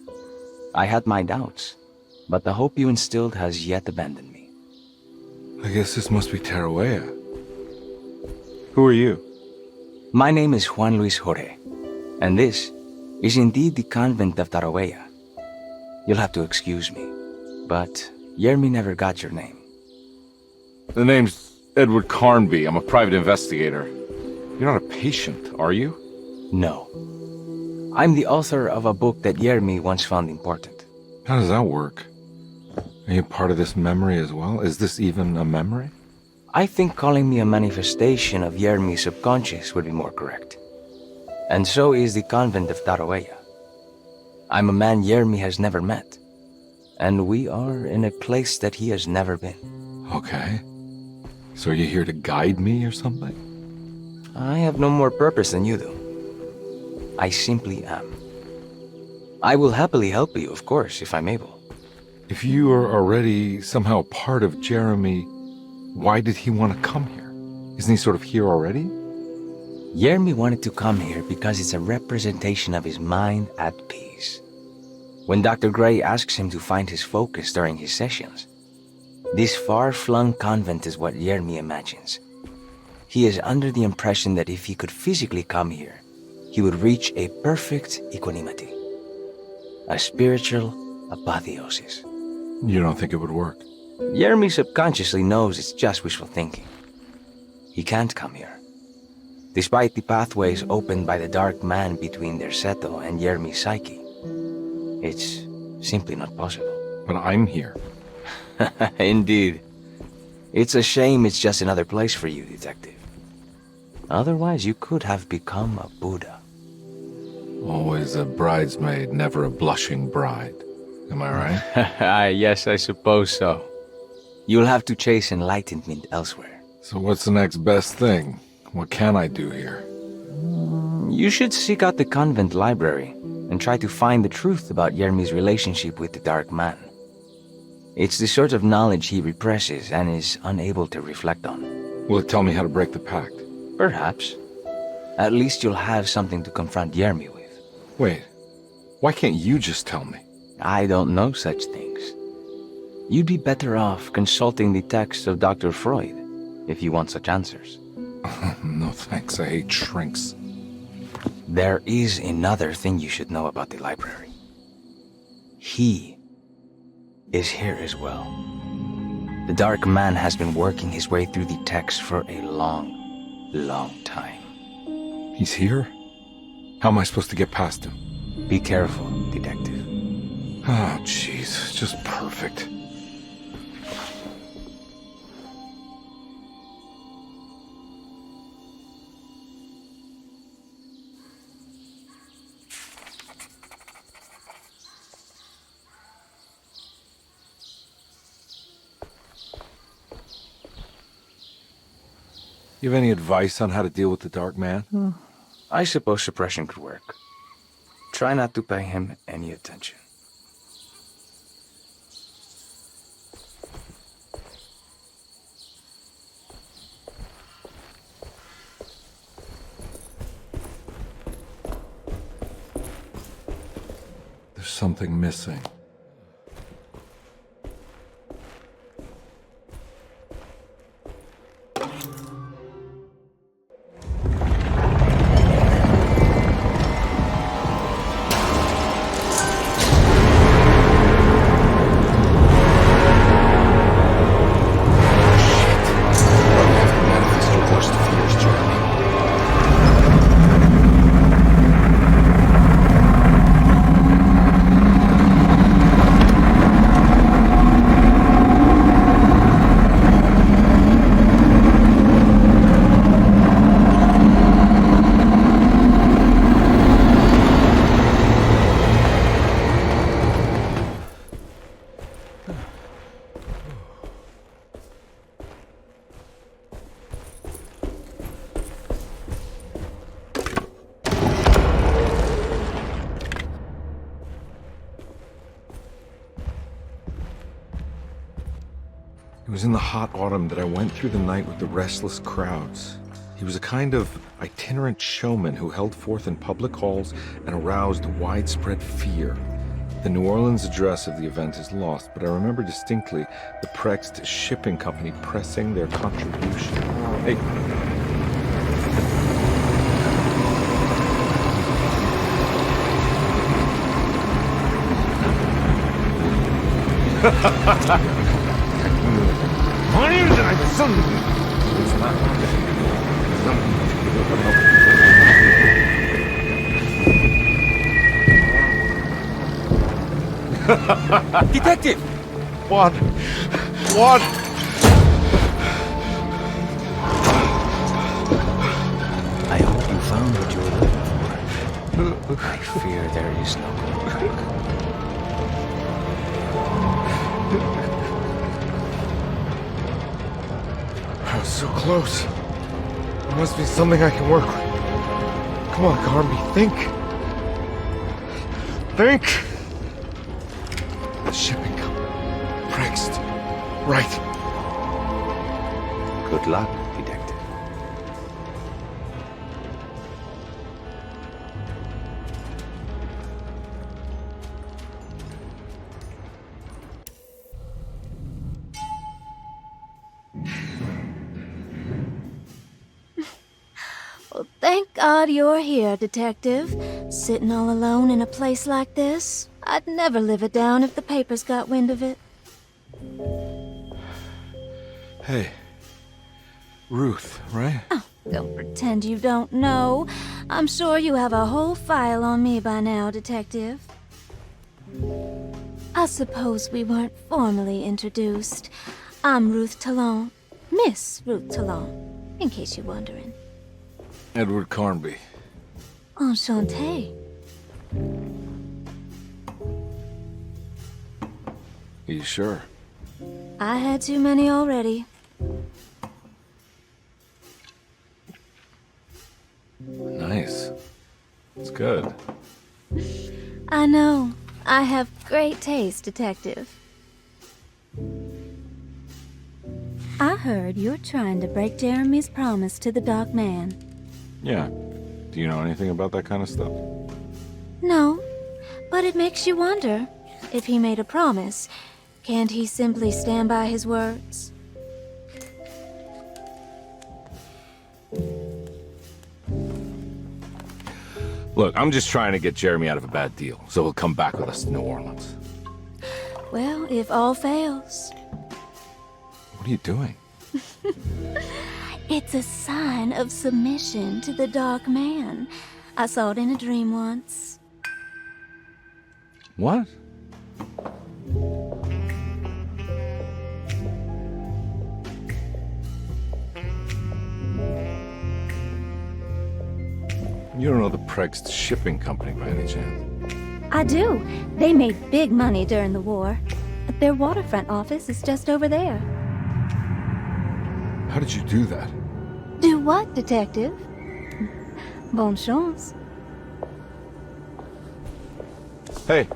[SPEAKER 12] I had my doubts, but the hope you instilled has yet abandoned me.
[SPEAKER 1] I guess this must be Tarawea. Who are you?
[SPEAKER 12] My name is Juan Luis Jorge, and this is indeed the convent of Tarawea. You'll have to excuse me, but Yermi never got your name.
[SPEAKER 1] The name's Edward Karnbi. I'm a private investigator. You're not a patient, are you?
[SPEAKER 12] No. I'm the author of a book that Yermi once found important.
[SPEAKER 1] How does that work? Are you part of this memory as well? Is this even a memory?
[SPEAKER 12] I think calling me a manifestation of Yermi's subconscious would be more correct. And so is the convent of Tarawea. I'm a man Yermi has never met, and we are in a place that he has never been.
[SPEAKER 1] Okay. So are you here to guide me or something?
[SPEAKER 12] I have no more purpose than you do. I simply am. I will happily help you, of course, if I'm able.
[SPEAKER 1] If you are already somehow part of Jeremy, why did he want to come here? Isn't he sort of here already?
[SPEAKER 12] Jeremy wanted to come here because it's a representation of his mind at peace. When Dr. Gray asks him to find his focus during his sessions, this far-flung convent is what Jeremy imagines. He is under the impression that if he could physically come here, he would reach a perfect equanimity. A spiritual apotheosis.
[SPEAKER 1] You don't think it would work?
[SPEAKER 12] Jeremy subconsciously knows it's just wishful thinking. He can't come here. Despite the pathways opened by the dark man between their Seto and Jeremy's psyche, it's simply not possible.
[SPEAKER 1] But I'm here.
[SPEAKER 12] Indeed. It's a shame it's just another place for you, Detective. Otherwise, you could have become a Buddha.
[SPEAKER 1] Always a bridesmaid, never a blushing bride. Am I right?
[SPEAKER 12] Yes, I suppose so. You'll have to chase enlightenment elsewhere.
[SPEAKER 1] So what's the next best thing? What can I do here?
[SPEAKER 12] You should seek out the convent library and try to find the truth about Jeremy's relationship with the Dark Man. It's the sort of knowledge he represses and is unable to reflect on.
[SPEAKER 1] Will it tell me how to break the pact?
[SPEAKER 12] Perhaps. At least you'll have something to confront Jeremy with.
[SPEAKER 1] Wait, why can't you just tell me?
[SPEAKER 12] I don't know such things. You'd be better off consulting the texts of Dr. Freud if you want such answers.
[SPEAKER 1] No thanks, I hate shrinks.
[SPEAKER 12] There is another thing you should know about the library. He is here as well. The Dark Man has been working his way through the text for a long, long time.
[SPEAKER 1] He's here? How am I supposed to get past him?
[SPEAKER 12] Be careful, Detective.
[SPEAKER 1] Oh, jeez, just perfect. You have any advice on how to deal with the Dark Man?
[SPEAKER 12] I suppose suppression could work. Try not to pay him any attention.
[SPEAKER 1] There's something missing. It was in the hot autumn that I went through the night with the restless crowds. He was a kind of itinerant showman who held forth in public halls and aroused widespread fear. The New Orleans address of the event is lost, but I remember distinctly the Prext shipping company pressing their contribution. Hey. My name's son. It's not.
[SPEAKER 12] Detective!
[SPEAKER 1] What? What?
[SPEAKER 12] I hope you found what you were looking for. I fear there is no going back.
[SPEAKER 1] I was So close. There must be something I can work with. Come on, Carnby, think. Think! The shipping company. Prext. Right.
[SPEAKER 12] Good luck, detective.
[SPEAKER 5] Well, thank God you're here, Detective. Sitting all alone in a place like this? I'd never live it down if the papers got wind of it.
[SPEAKER 1] Hey. Ruth, right?
[SPEAKER 5] Oh, don't pretend you don't know. I'm sure you have a whole file on me by now, Detective. I suppose we weren't formally introduced. I'm Ruth Talon. Miss Ruth Talon, in case you're wondering.
[SPEAKER 1] Edward Karnbi.
[SPEAKER 5] Enchanté.
[SPEAKER 1] Are you sure?
[SPEAKER 5] I had too many already.
[SPEAKER 1] Nice. It's good.
[SPEAKER 5] I know. I have great taste, Detective. I heard you're trying to break Jeremy's promise to the Dark Man.
[SPEAKER 1] Yeah. Do you know anything about that kind of stuff?
[SPEAKER 5] No, but it makes you wonder. If he made a promise, can't he simply stand by his words?
[SPEAKER 1] Look, I'm just trying to get Jeremy out of a bad deal, so he'll come back with us to New Orleans.
[SPEAKER 5] Well, if all fails.
[SPEAKER 1] What are you doing?
[SPEAKER 5] It's a sign of submission to the Dark Man. I saw it in a dream once.
[SPEAKER 1] What? You don't know the Prext shipping company by any chance?
[SPEAKER 5] I do. They made big money during the war. Their waterfront office is just over there.
[SPEAKER 1] How did you do that?
[SPEAKER 5] Do what, Detective? Bonne chance.
[SPEAKER 1] Hey,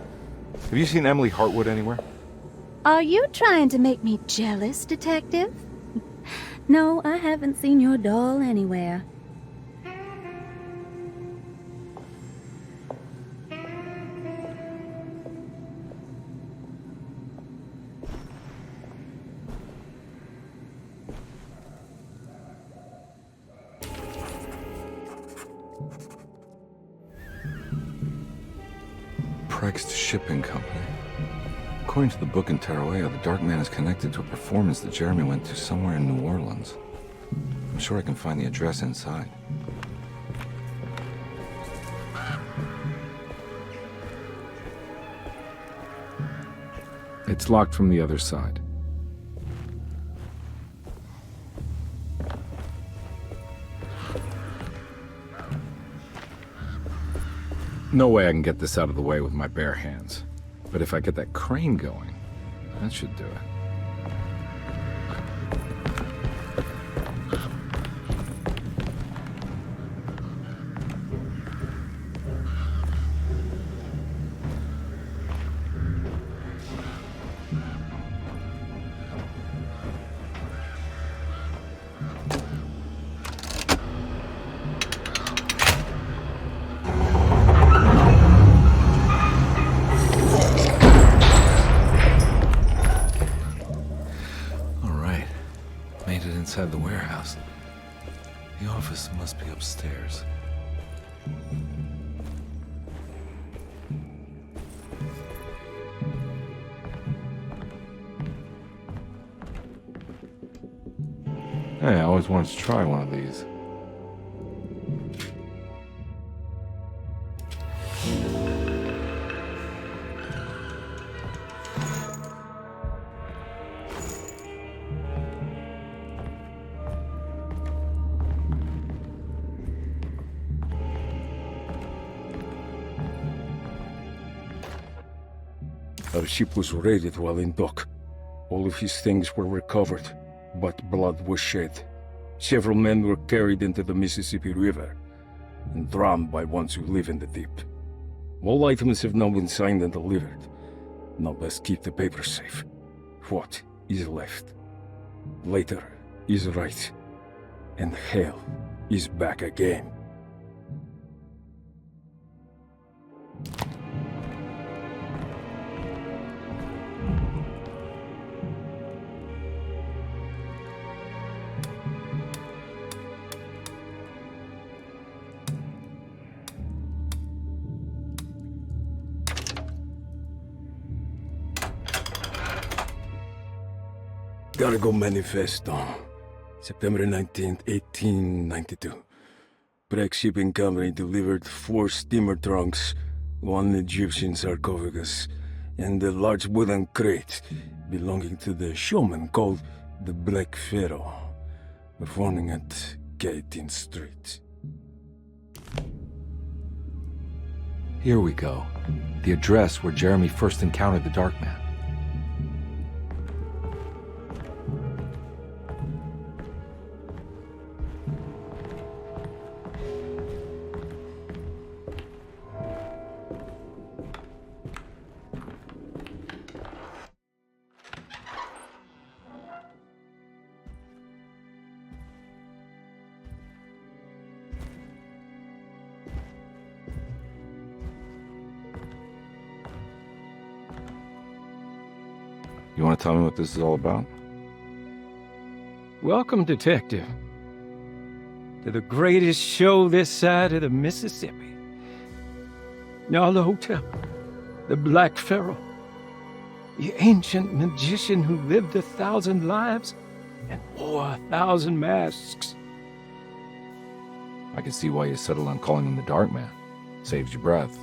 [SPEAKER 1] have you seen Emily Hартвуд anywhere?
[SPEAKER 5] Are you trying to make me jealous, Detective? No, I haven't seen your doll anywhere.
[SPEAKER 1] Prext Shipping Company. According to the book in Tarawea, the Dark Man is connected to a performance that Jeremy went to somewhere in New Orleans. I'm sure I can find the address inside. It's locked from the other side. No way I can get this out of the way with my bare hands. But if I get that crane going, that should do it. Inside the warehouse. The office must be upstairs. Hey, I always wanted to try one of these.
[SPEAKER 7] Our ship was raided while in dock. All of his things were recovered, but blood was shed. Several men were carried into the Mississippi River and drowned by ones who live in the deep. All items have now been signed and delivered. Now best keep the papers safe. What is left? Later is right. And hell is back again. Gotta go manifesto. September 19th, 1892. Breck Shipping Company delivered 4 steamer trunks, 1 Egyptian sarcophagus, and a large wooden crate belonging to the showman called the Black Pharaoh, performing at 18th Street.
[SPEAKER 1] Here we go. The address where Jeremy first encountered the Dark Man. You want to tell me what this is all about?
[SPEAKER 7] Welcome, Detective, to the greatest show this side of the Mississippi. Now the hotel, the Black Pharaoh, the ancient magician who lived 1,000 lives and wore 1,000 masks.
[SPEAKER 1] I can see why you settled on calling him the Dark Man. Saves your breath.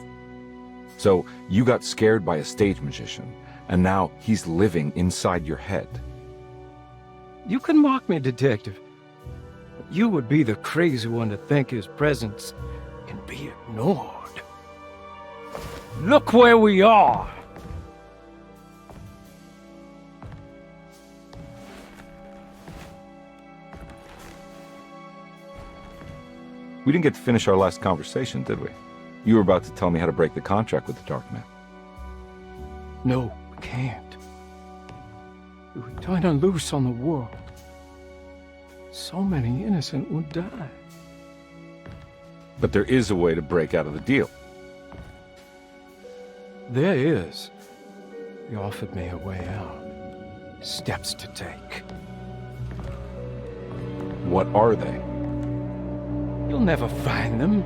[SPEAKER 1] So, you got scared by a stage magician, and now he's living inside your head.
[SPEAKER 7] You can mock me, Detective, but you would be the crazy one to think his presence can be ignored. Look where we are!
[SPEAKER 1] We didn't get to finish our last conversation, did we? You were about to tell me how to break the contract with the Dark Man.
[SPEAKER 7] No, we can't. We would turn her loose on the world. So many innocent would die.
[SPEAKER 1] But there is a way to break out of the deal.
[SPEAKER 7] There is. He offered me a way out. Steps to take.
[SPEAKER 1] What are they?
[SPEAKER 7] You'll never find them.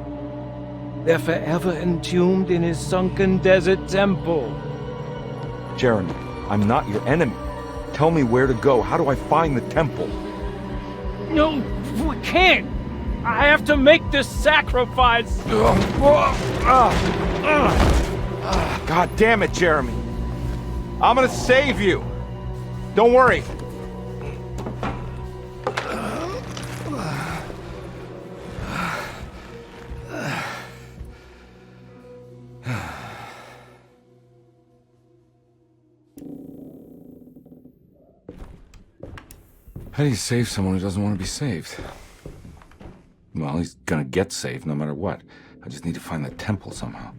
[SPEAKER 7] They're forever entombed in his sunken desert temple.
[SPEAKER 1] Jeremy, I'm not your enemy. Tell me where to go. How do I find the temple?
[SPEAKER 7] No, we can't. I have to make this sacrifice.
[SPEAKER 1] God damn it, Jeremy. I'm gonna save you. Don't worry. How do you save someone who doesn't want to be saved? Well, he's gonna get saved no matter what. I just need to find the temple somehow.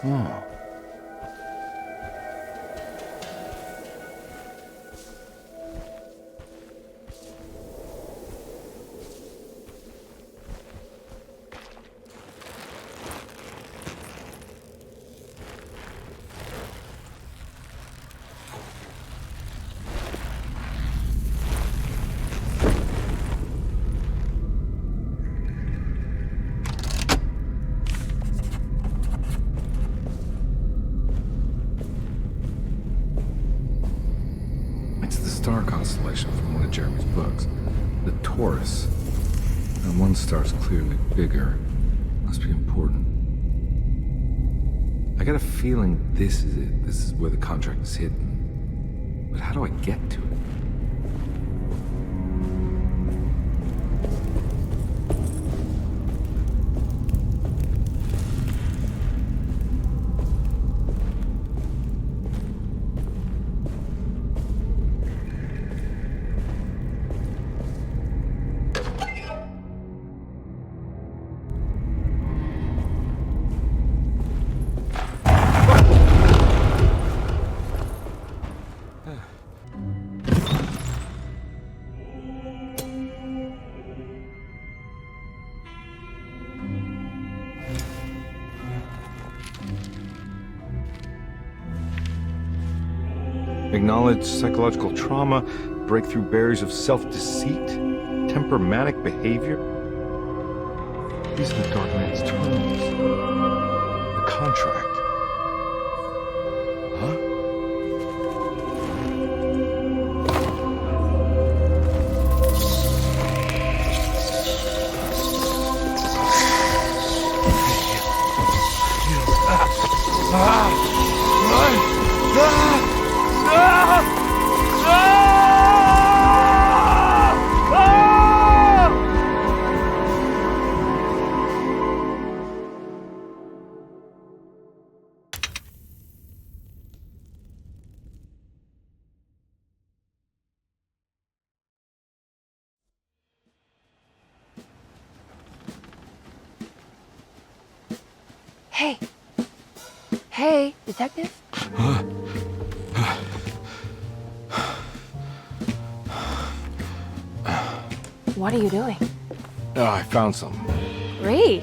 [SPEAKER 1] Oh. Star constellation from one of Jeremy's books. The Taurus. And one star's clearly bigger. Must be important. I got a feeling this is it. This is where the contract is hidden. But how do I get to it? Acknowledge psychological trauma, break through barriers of self-deceit, temper manic behavior. These are the Dark Man's terms. The contract. Huh?
[SPEAKER 2] Hey. Hey, detective? What are you doing?
[SPEAKER 1] Oh, I found something.
[SPEAKER 2] Great.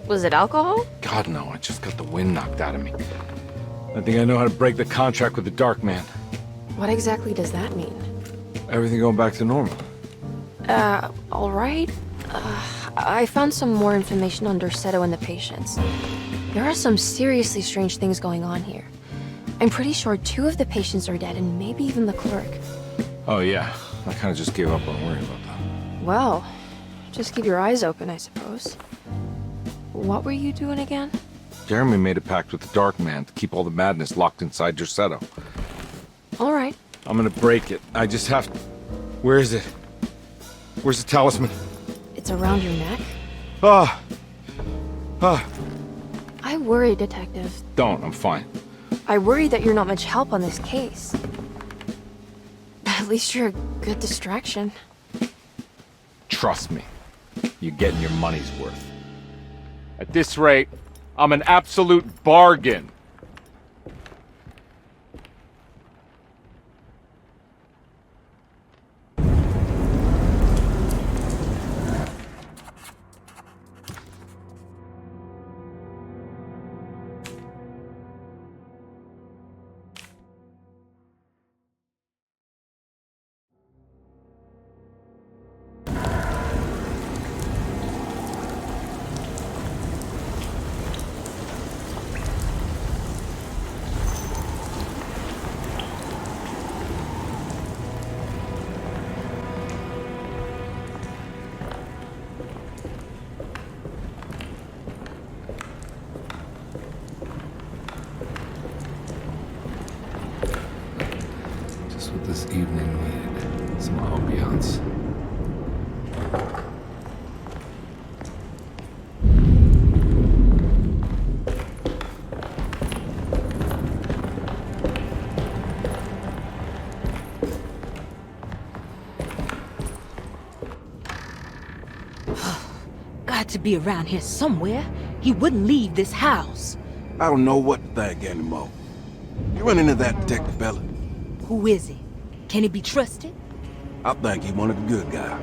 [SPEAKER 2] Was it alcohol?
[SPEAKER 1] God, no, I just got the wind knocked out of me. I think I know how to break the contract with the Dark Man.
[SPEAKER 2] What exactly does that mean?
[SPEAKER 1] Everything going back to normal.
[SPEAKER 2] All right. I found some more information on Dorsetto and the patients. There are some seriously strange things going on here. I'm pretty sure 2 of the patients are dead and maybe even the clerk.
[SPEAKER 1] Oh, yeah. I kind of just gave up on worrying about that.
[SPEAKER 2] Well, just keep your eyes open, I suppose. What were you doing again?
[SPEAKER 1] Jeremy made a pact with the Dark Man to keep all the madness locked inside Dorsetto.
[SPEAKER 2] All right.
[SPEAKER 1] I'm gonna break it. I just have to... Where is it? Where's the talisman?
[SPEAKER 2] It's around your neck?
[SPEAKER 1] Ah!
[SPEAKER 2] I worry, Detective.
[SPEAKER 1] Don't, I'm fine.
[SPEAKER 2] I worry that you're not much help on this case. At least you're a good distraction.
[SPEAKER 1] Trust me. You're getting your money's worth. At this rate, I'm an absolute bargain. What this evening needed. Some ambiance.
[SPEAKER 10] Got to be around here somewhere. He wouldn't leave this house.
[SPEAKER 8] I don't know what to think anymore. You run into that detective fella?
[SPEAKER 10] Who is he? Can he be trusted?
[SPEAKER 8] I think he one of the good guys.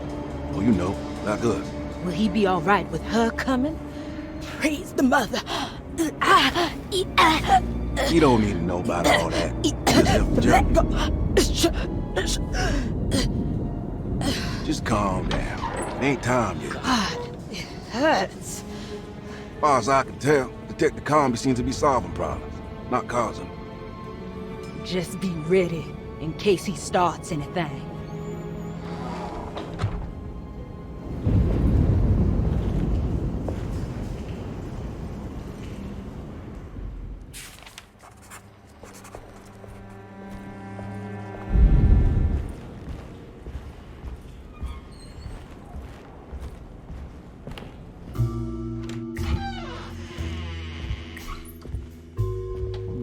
[SPEAKER 8] Well, you know, like us.
[SPEAKER 10] Will he be all right with her coming? Praise the mother.
[SPEAKER 8] You don't need to know about all that. Just calm down. Ain't time yet.
[SPEAKER 10] God, it hurts.
[SPEAKER 8] As far as I can tell, Detective Karnbi seems to be solving problems, not causing them.
[SPEAKER 10] Just be ready in case he starts anything.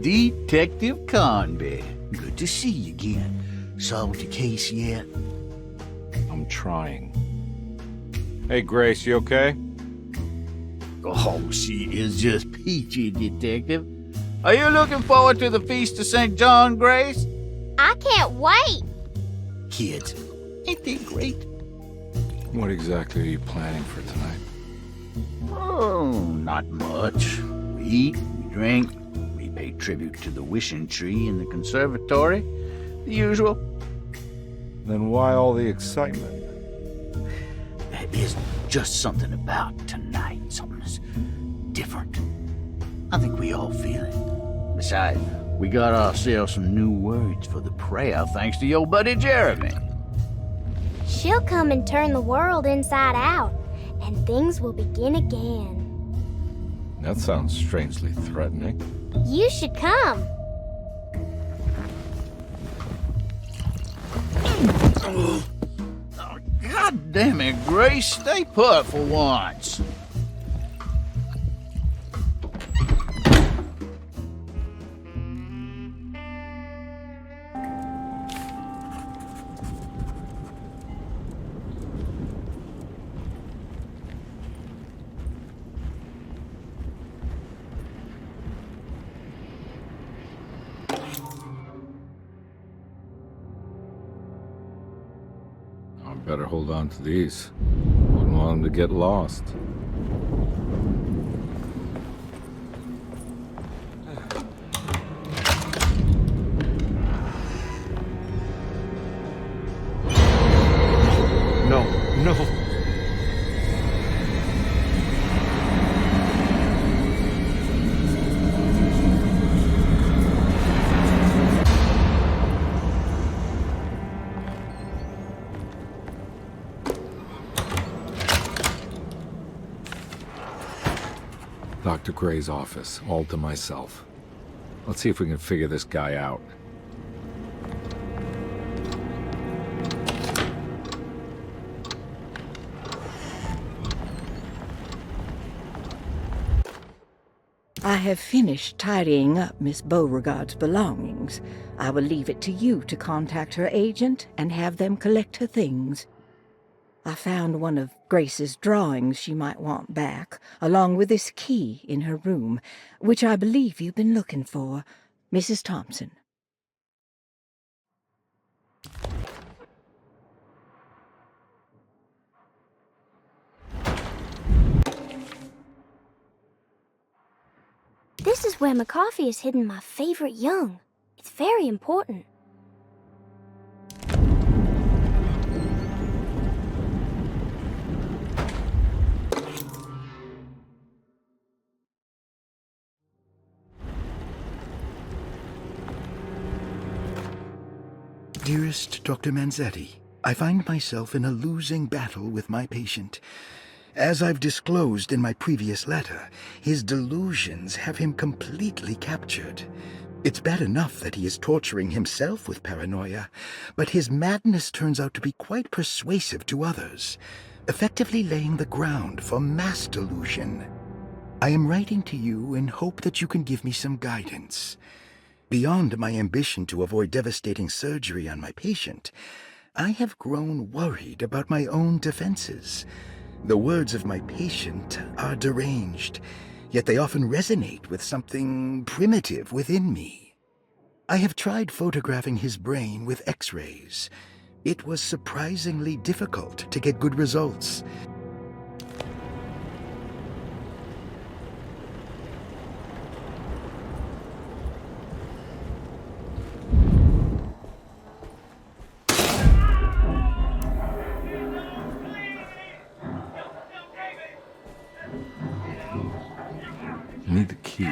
[SPEAKER 6] Detective Karnbi. Good to see you again. Solved your case yet?
[SPEAKER 1] I'm trying. Hey, Grace, you okay?
[SPEAKER 6] Oh, she is just peachy, Detective. Are you looking forward to the Feast of St. John, Grace?
[SPEAKER 4] I can't wait.
[SPEAKER 6] Kids, ain't they great?
[SPEAKER 1] What exactly are you planning for tonight?
[SPEAKER 6] Oh, not much. We eat, we drink, we pay tribute to the wishing tree in the conservatory. The usual.
[SPEAKER 1] Then why all the excitement?
[SPEAKER 6] There is just something about tonight, something that's different. I think we all feel it. Besides, we got ourselves some new words for the prayer thanks to your buddy Jeremy.
[SPEAKER 4] She'll come and turn the world inside out, and things will begin again.
[SPEAKER 1] That sounds strangely threatening.
[SPEAKER 4] You should come.
[SPEAKER 6] Oh, God damn it, Grace. Stay put for once.
[SPEAKER 1] I better hold on to these. Wouldn't want them to get lost. No, no. Dr. Gray's office, all to myself. Let's see if we can figure this guy out.
[SPEAKER 3] I have finished tidying up Miss Beauregard's belongings. I will leave it to you to contact her agent and have them collect her things. I found one of Grace's drawings she might want back, along with this key in her room, which I believe you've been looking for. Mrs. Thompson.
[SPEAKER 4] This is where McCoffey has hidden my favorite young. It's very important.
[SPEAKER 9] Dearest Dr. Manzetti, I find myself in a losing battle with my patient. As I've disclosed in my previous letter, his delusions have him completely captured. It's bad enough that he is torturing himself with paranoia, but his madness turns out to be quite persuasive to others, effectively laying the ground for mass delusion. I am writing to you in hope that you can give me some guidance. Beyond my ambition to avoid devastating surgery on my patient, I have grown worried about my own defenses. The words of my patient are deranged. yet they often resonate with something primitive within me. I have tried photographing his brain with X-rays. It was surprisingly difficult to get good results.
[SPEAKER 1] Need the key.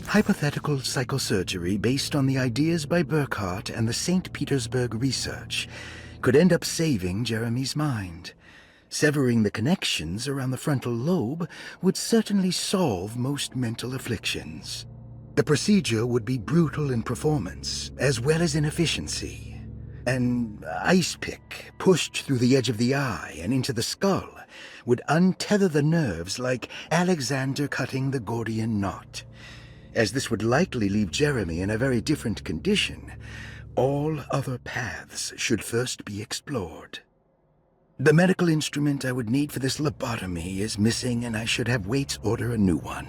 [SPEAKER 9] Hypothetical psychosurgery based on the ideas by Burkhardt and the St. Petersburg research could end up saving Jeremy's mind. Severing the connections around the frontal lobe would certainly solve most mental afflictions. The procedure would be brutal in performance, as well as in efficiency. An ice pick pushed through the edge of the eye and into the skull would untether the nerves like Alexander cutting the Gordian knot. As this would likely leave Jeremy in a very different condition, all other paths should first be explored. The medical instrument I would need for this lobotomy is missing, and I should have Waits order a new one.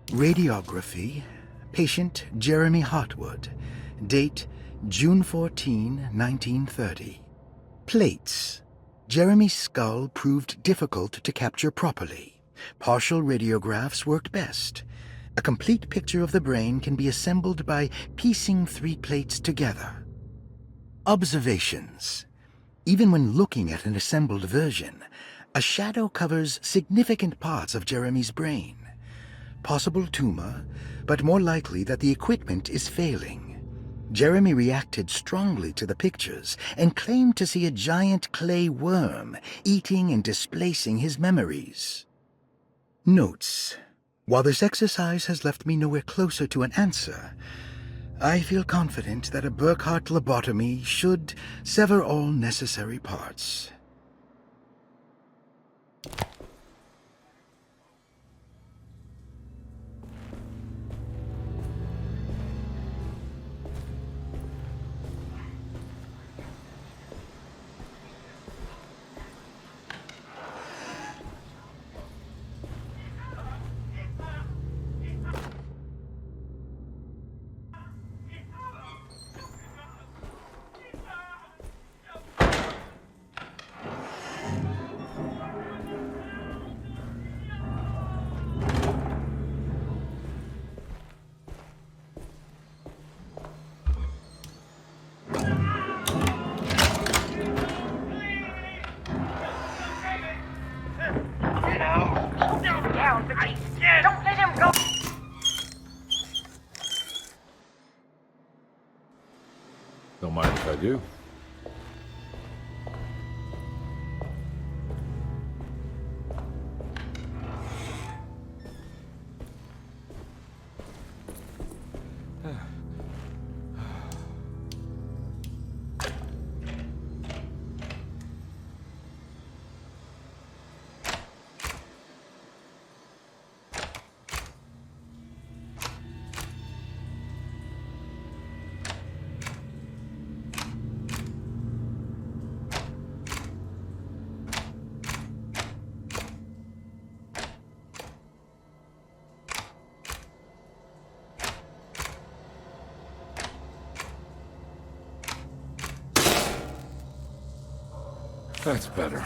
[SPEAKER 9] Radiography. Patient Jeremy Hартвуд. Date June 14, 1930. Plates. Jeremy's skull proved difficult to capture properly. Partial radiographs worked best. A complete picture of the brain can be assembled by piecing 3 plates together. Observations. Even when looking at an assembled version, a shadow covers significant parts of Jeremy's brain. Possible tumor, but more likely that the equipment is failing. Jeremy reacted strongly to the pictures and claimed to see a giant clay worm eating and displacing his memories. Notes. While this exercise has left me nowhere closer to an answer, I feel confident that a Burkhardt lobotomy should sever all necessary parts.
[SPEAKER 1] Don't mind if I do. That's better.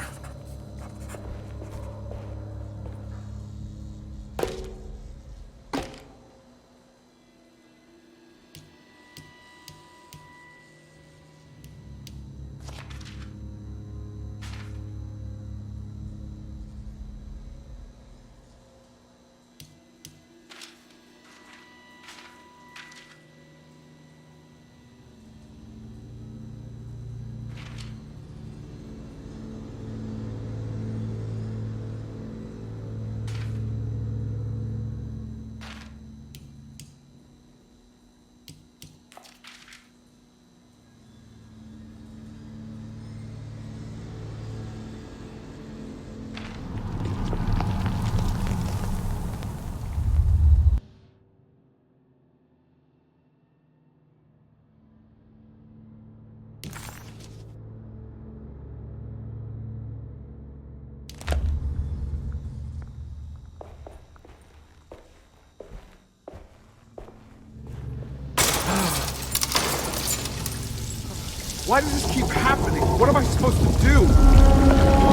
[SPEAKER 1] Why does this keep happening? What am I supposed to do?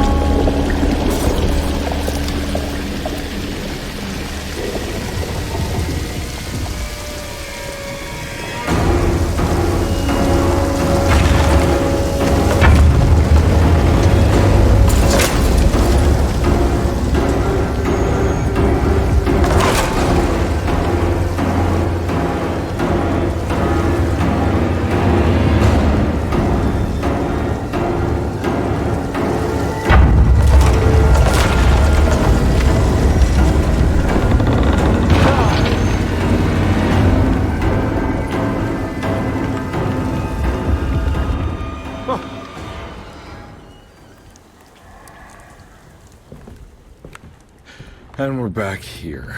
[SPEAKER 1] And we're back here.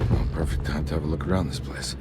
[SPEAKER 1] Well, perfect time to have a look around this place.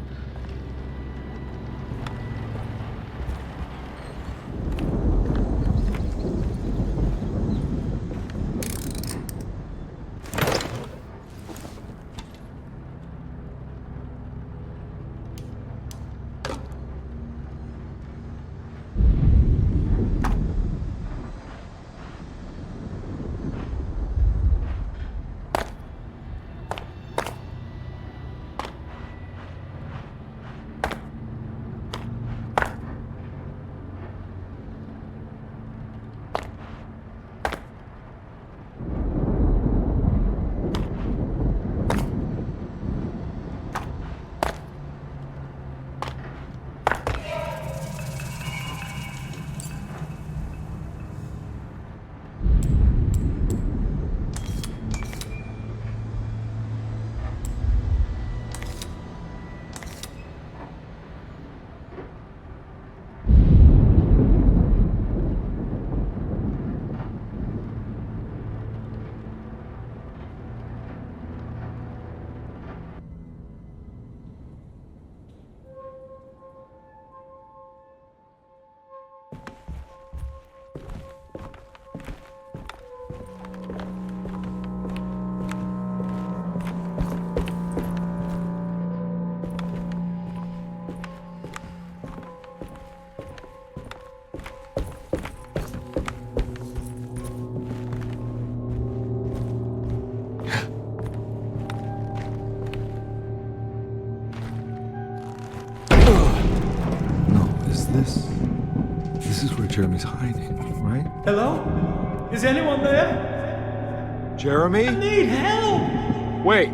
[SPEAKER 1] This is where Jeremy's hiding, right?
[SPEAKER 7] Hello? Is anyone there?
[SPEAKER 1] Jeremy?
[SPEAKER 7] I need help!
[SPEAKER 1] Wait.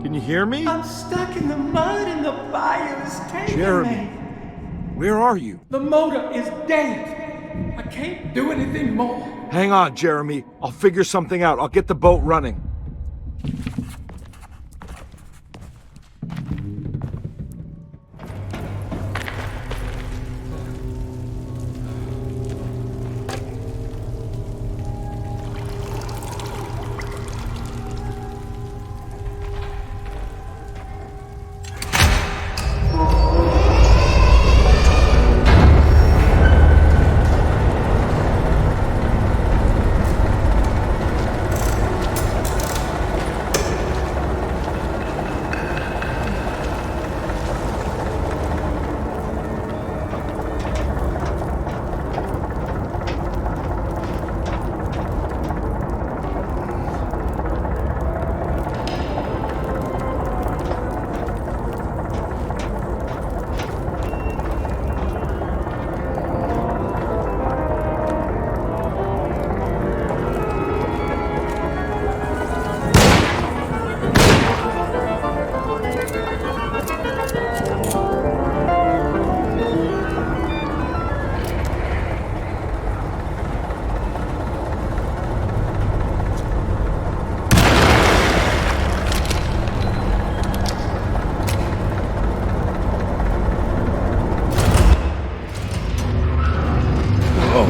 [SPEAKER 1] Can you hear me?
[SPEAKER 7] I'm stuck in the mud and the fire is taking
[SPEAKER 1] Jeremy,
[SPEAKER 7] me.
[SPEAKER 1] where are you?
[SPEAKER 7] The motor is dead. I can't do anything more.
[SPEAKER 1] Hang on, Jeremy. I'll figure something out. I'll get the boat running.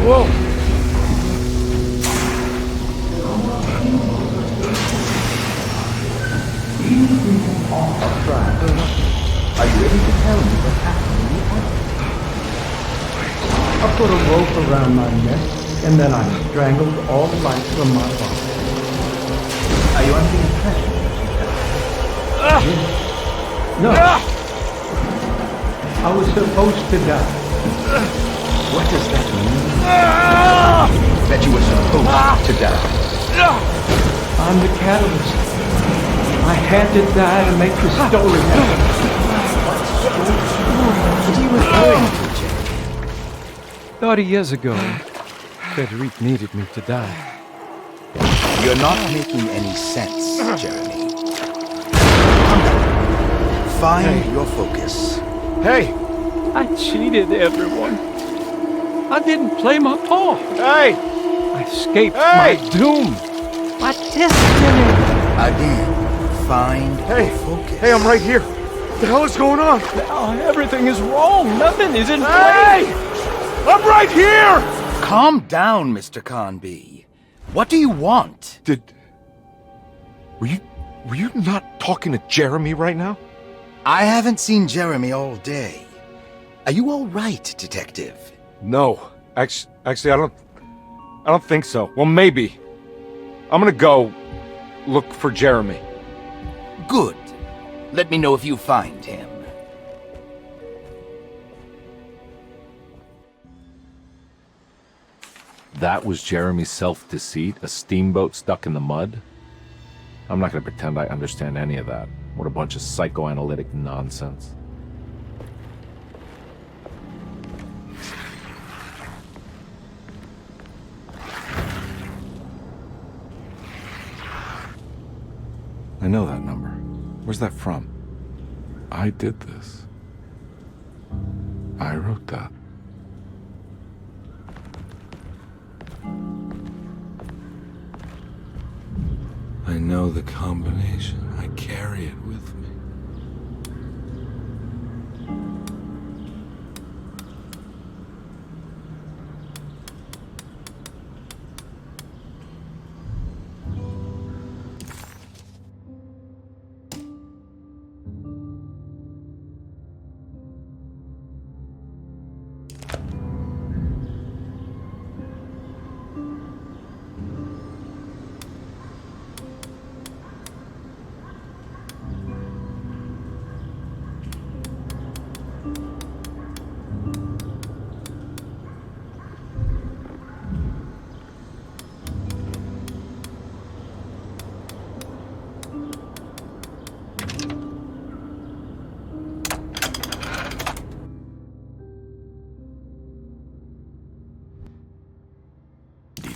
[SPEAKER 1] Whoa!
[SPEAKER 6] Are you ready to tell me what happened in the attic? I put a rope around my neck, and then I strangled all the life from my body. Are you under the impression that you died? No. I was supposed to die.
[SPEAKER 9] What does that mean? That you were supposed to die?
[SPEAKER 6] I'm the catalyst. I had to die to make the story happen.
[SPEAKER 9] What are you referring to, Jack?
[SPEAKER 7] 30 years ago, Frederic needed me to die.
[SPEAKER 9] You're not making any sense, Jeremy. Find your focus.
[SPEAKER 1] Hey!
[SPEAKER 7] I cheated everyone. I didn't play my part.
[SPEAKER 1] Hey!
[SPEAKER 7] I escaped my doom. My destiny.
[SPEAKER 9] Again, find
[SPEAKER 1] Hey!
[SPEAKER 9] your focus.
[SPEAKER 1] Hey, I'm right here. What the hell is going on?
[SPEAKER 7] Now everything is wrong. Nothing is in
[SPEAKER 1] Hey!
[SPEAKER 7] place.
[SPEAKER 1] I'm right here!
[SPEAKER 9] Calm down, Mr. Karnbi. What do you want?
[SPEAKER 1] Were you not talking to Jeremy right now?
[SPEAKER 9] I haven't seen Jeremy all day. Are you all right, Detective?
[SPEAKER 1] No. Actually, I don't think so. Well, maybe. I'm gonna go look for Jeremy.
[SPEAKER 9] Good. Let me know if you find him.
[SPEAKER 1] That was Jeremy's self-deceit? A steamboat stuck in the mud? I'm not gonna pretend I understand any of that. What a bunch of psychoanalytic nonsense. I know that number. Where's that from? I did this. I wrote that. I know the combination. I carry it with me.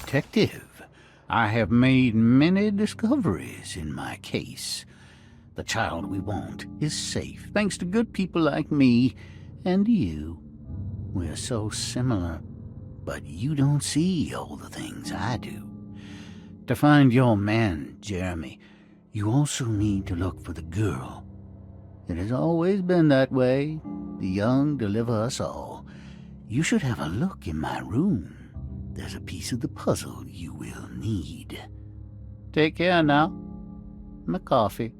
[SPEAKER 6] Detective, I have made many discoveries in my case. The child we want is safe, thanks to good people like me and you. We're so similar, but you don't see all the things I do. To find your man, Jeremy, you also need to look for the girl. It has always been that way. The young deliver us all. You should have a look in my room. There's a piece of the puzzle you will need. Take care now. My coffee.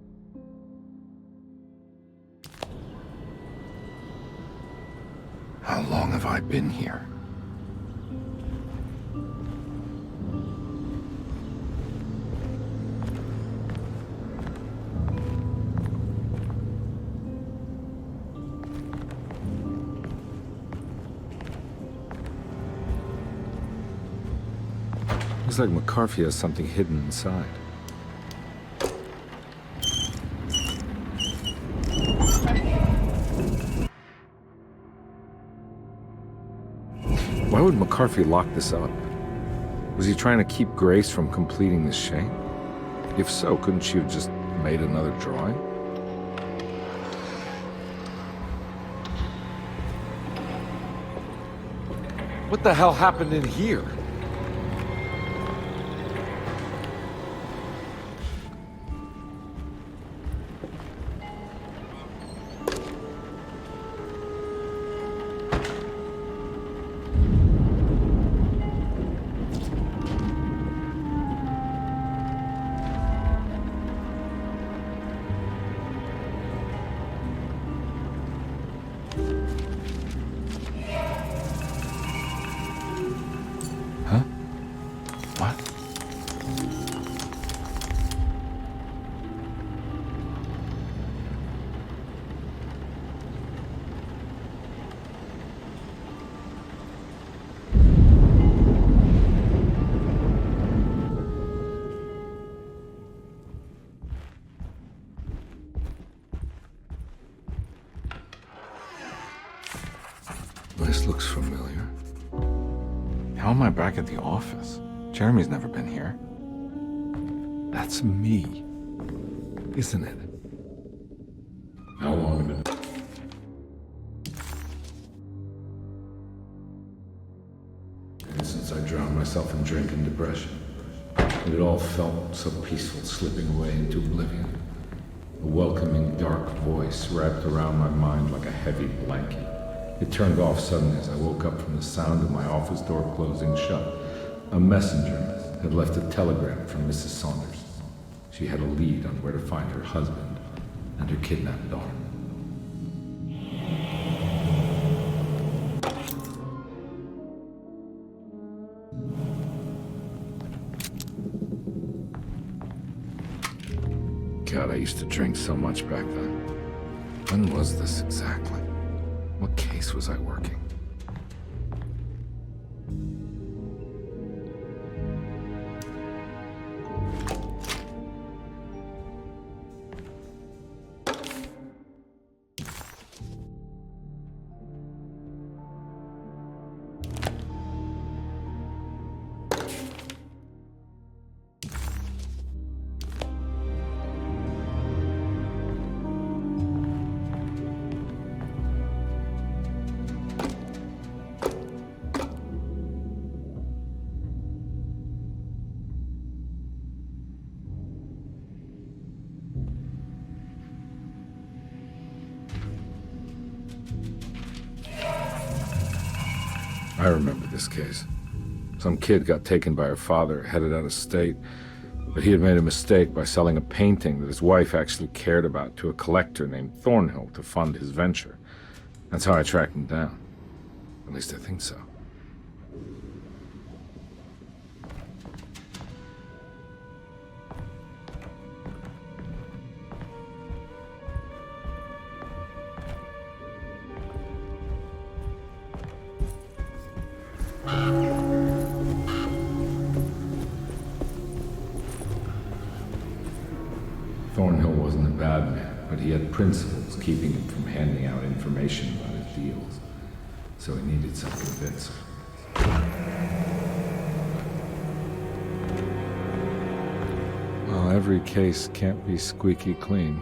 [SPEAKER 1] How long have I been here? Looks like McCarthy has something hidden inside. Why would McCarthy lock this up? Was he trying to keep Grace from completing this shape? If so, couldn't she have just made another drawing? What the hell happened in here? This looks familiar. How am I back at the office? Jeremy's never been here. That's me, isn't it? How long have it? And since I drowned myself in drink and depression, and it all felt so peaceful, slipping away into oblivion. A welcoming, dark voice wrapped around my mind like a heavy blanket. It turned off suddenly as I woke up from the sound of my office door closing shut. A messenger had left a telegram from Mrs. Saunders. She had a lead on where to find her husband and her kidnapped daughter. God, I used to drink so much back then. When was this exactly? What case was I working? I remember this case. Some kid got taken by her father, headed out of state, but he had made a mistake by selling a painting that his wife actually cared about to a collector named Thornhill to fund his venture. That's how I tracked him down. At least I think so. Thornhill wasn't a bad man, but he had principles keeping him from handing out information about his deals. So he needed some convincing. Well, every case can't be squeaky clean.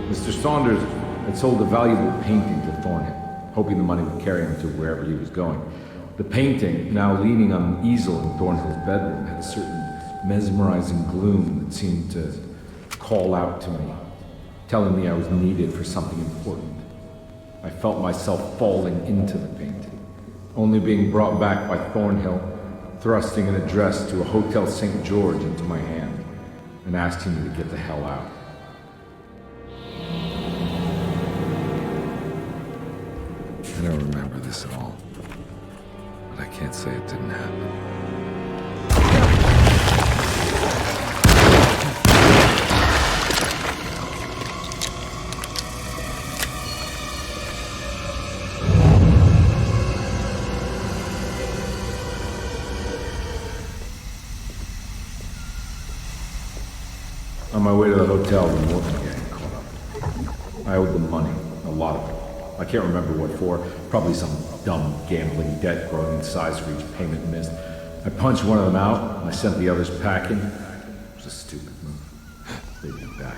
[SPEAKER 1] Mr. Saunders had sold a valuable painting to Thornhill, hoping the money would carry him to wherever he was going. The painting, now leaning on an easel in Thornhill's bedroom, had a certain mesmerizing gloom that seemed to call out to me, telling me I was needed for something important. I felt myself falling into the painting, only being brought back by Thornhill, thrusting an address to a Hotel St. George into my hand and asking me to get the hell out. I don't remember this at all, but I can't say it didn't happen. On my way to the hotel, the Morton gang caught up. I owed them money, a lot of it. I can't remember what for, probably some dumb gambling debt growing in size for each payment missed. I punched one of them out, and I sent the others packing. It was a stupid move. They'd be back.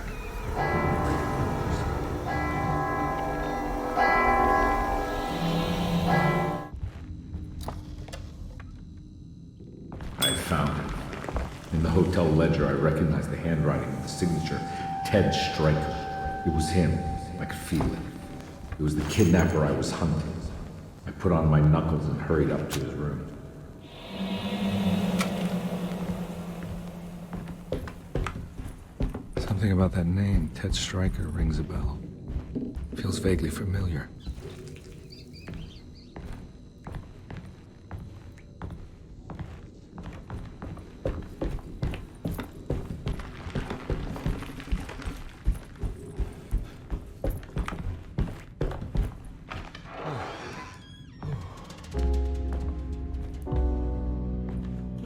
[SPEAKER 1] I found it. In the hotel ledger, I recognized the handwriting of the signature, Ted Stryker. It was him. I could feel it. It was the kidnapper I was hunting. I put on my knuckles and hurried up to his room. Something about that name, Ted Stryker, rings a bell. Feels vaguely familiar.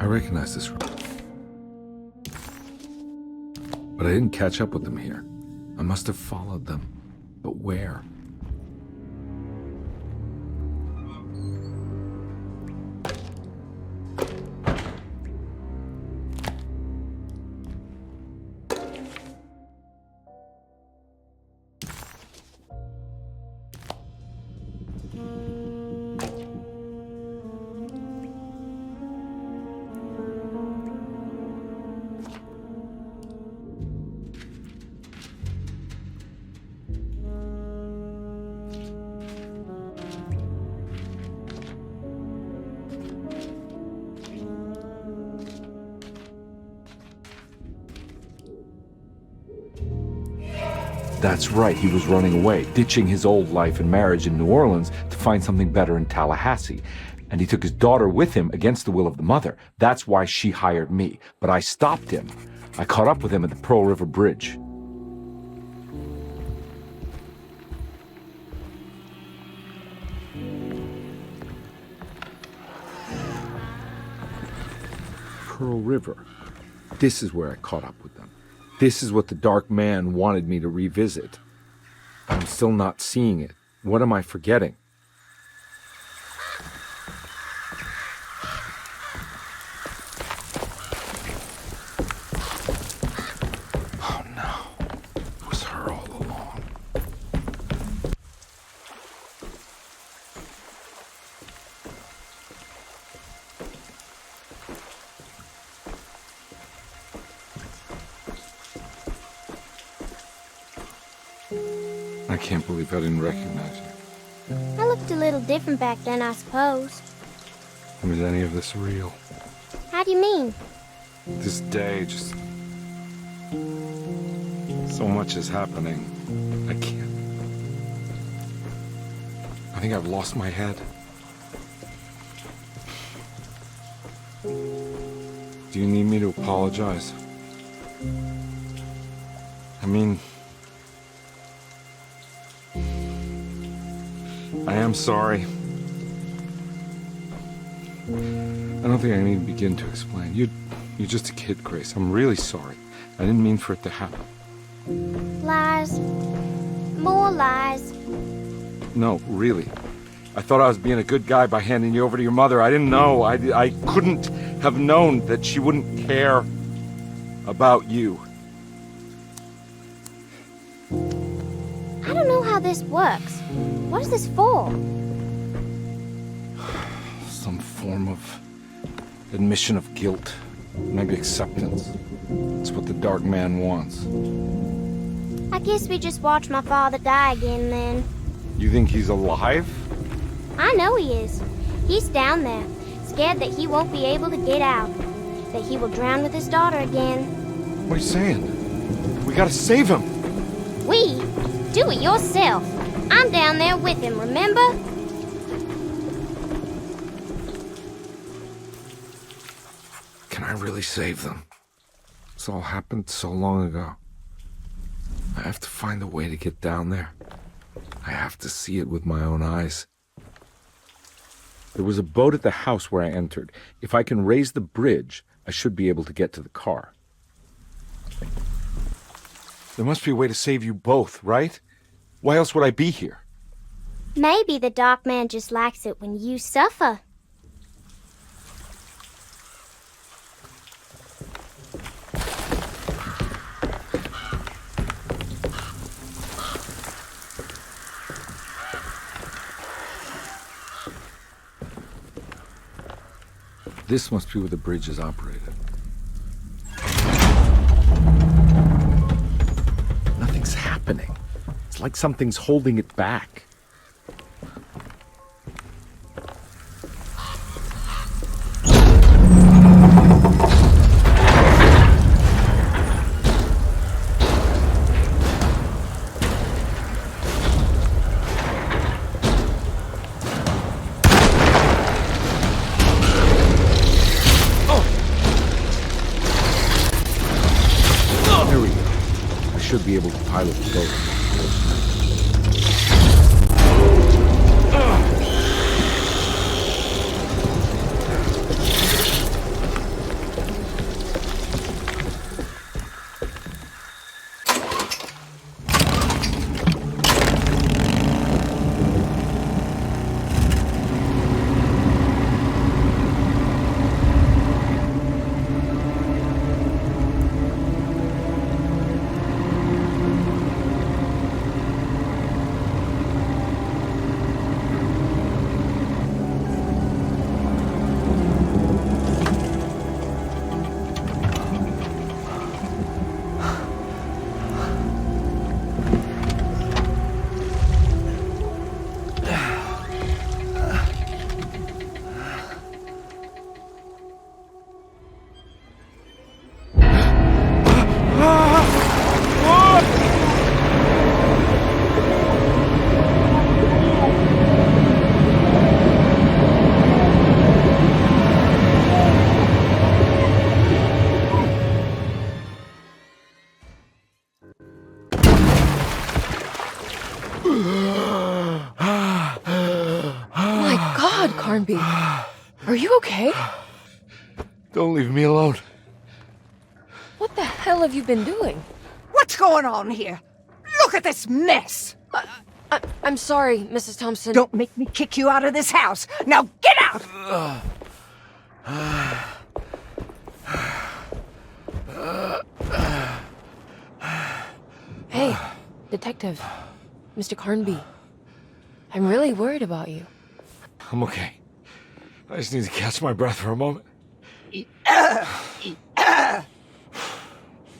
[SPEAKER 1] I recognize this room. But I didn't catch up with them here. I must have followed them. But where? That's right, he was running away, ditching his old life and marriage in New Orleans to find something better in Tallahassee. And he took his daughter with him against the will of the mother. That's why she hired me. But I stopped him. I caught up with him at the Pearl River Bridge. Pearl River. This is where I caught up with them. This is what the Dark Man wanted me to revisit. I'm still not seeing it. What am I forgetting? Oh no. It was her all along. I can't believe I didn't recognize you.
[SPEAKER 4] I looked a little different back then, I suppose.
[SPEAKER 1] Was any of this real?
[SPEAKER 4] How do you mean?
[SPEAKER 1] This day, just... so much is happening. I can't... I think I've lost my head. Do you need me to apologize? I mean... I am sorry. I don't think I need to begin to explain. You're just a kid, Grace. I'm really sorry. I didn't mean for it to happen.
[SPEAKER 4] Lies. More lies.
[SPEAKER 1] No, really. I thought I was being a good guy by handing you over to your mother. I didn't know. I couldn't have known that she wouldn't care about you.
[SPEAKER 4] I don't know how this works. What is this for?
[SPEAKER 1] Some form of admission of guilt. Maybe acceptance. It's what the Dark Man wants.
[SPEAKER 4] I guess we just watch my father die again then.
[SPEAKER 1] You think he's alive?
[SPEAKER 4] I know he is. He's down there, scared that he won't be able to get out. That he will drown with his daughter again.
[SPEAKER 1] What are you saying? We gotta save him!
[SPEAKER 4] We? Do it yourself. I'm down there with him, remember?
[SPEAKER 1] Can I really save them? This all happened so long ago. I have to find a way to get down there. I have to see it with my own eyes. There was a boat at the house where I entered. If I can raise the bridge, I should be able to get to the car. There must be a way to save you both, right? Why else would I be here?
[SPEAKER 4] Maybe the Dark Man just likes it when you suffer.
[SPEAKER 1] This must be where the bridge is operated. Nothing's happening. It's like something's holding it back. There we go. I should be able to pilot the boat.
[SPEAKER 2] My God, Carnby. Are you okay?
[SPEAKER 1] Don't leave me alone.
[SPEAKER 2] What the hell have you been doing?
[SPEAKER 3] What's going on here? Look at this mess!
[SPEAKER 2] I'm sorry, Mrs. Thompson.
[SPEAKER 3] Don't make me kick you out of this house. Now get out!
[SPEAKER 2] Hey, Detective. Mr. Carnby. I'm really worried about you.
[SPEAKER 1] I'm okay. I just need to catch my breath for a moment.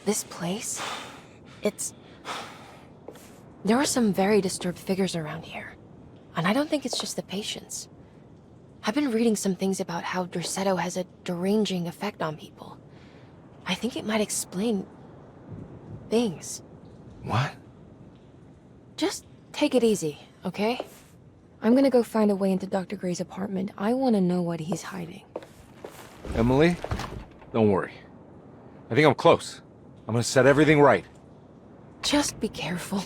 [SPEAKER 2] This place? There are some very disturbed figures around here. And I don't think it's just the patients. I've been reading some things about how Derceto has a deranging effect on people. I think it might explain things.
[SPEAKER 1] What?
[SPEAKER 2] Just take it easy, okay? I'm gonna go find a way into Dr. Gray's apartment. I want to know what he's hiding.
[SPEAKER 1] Emily, don't worry. I think I'm close. I'm gonna set everything right.
[SPEAKER 2] Just be careful.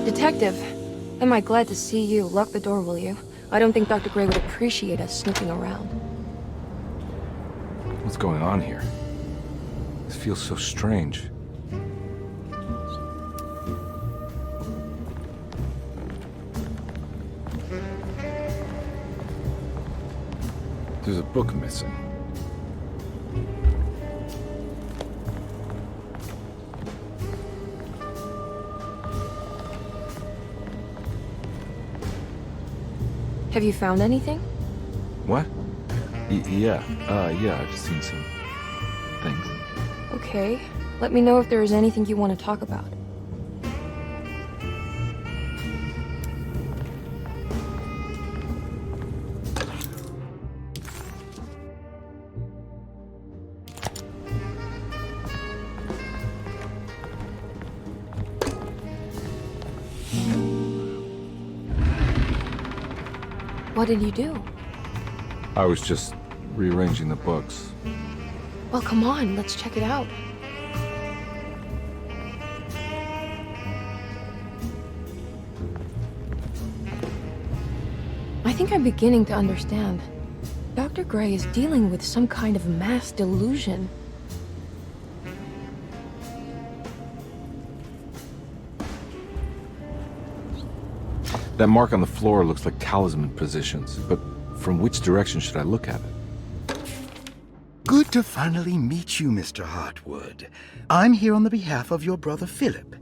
[SPEAKER 2] Detective, am I glad to see you. Lock the door, will you? I don't think Dr. Gray would appreciate us snooping around.
[SPEAKER 1] What's going on here? This feels so strange. There's a book missing.
[SPEAKER 2] Have you found anything?
[SPEAKER 1] What? Yeah, I've seen some things.
[SPEAKER 2] Okay. Let me know if there is anything you want to talk about. What did you do?
[SPEAKER 1] I was just rearranging the books.
[SPEAKER 2] Well, come on, let's check it out. I think I'm beginning to understand. Dr. Gray is dealing with some kind of mass delusion.
[SPEAKER 1] That mark on the floor looks like talisman positions, but from which direction should I look at it?
[SPEAKER 9] Good to finally meet you, Mr. Hартвуд. I'm here on the behalf of your brother Philip.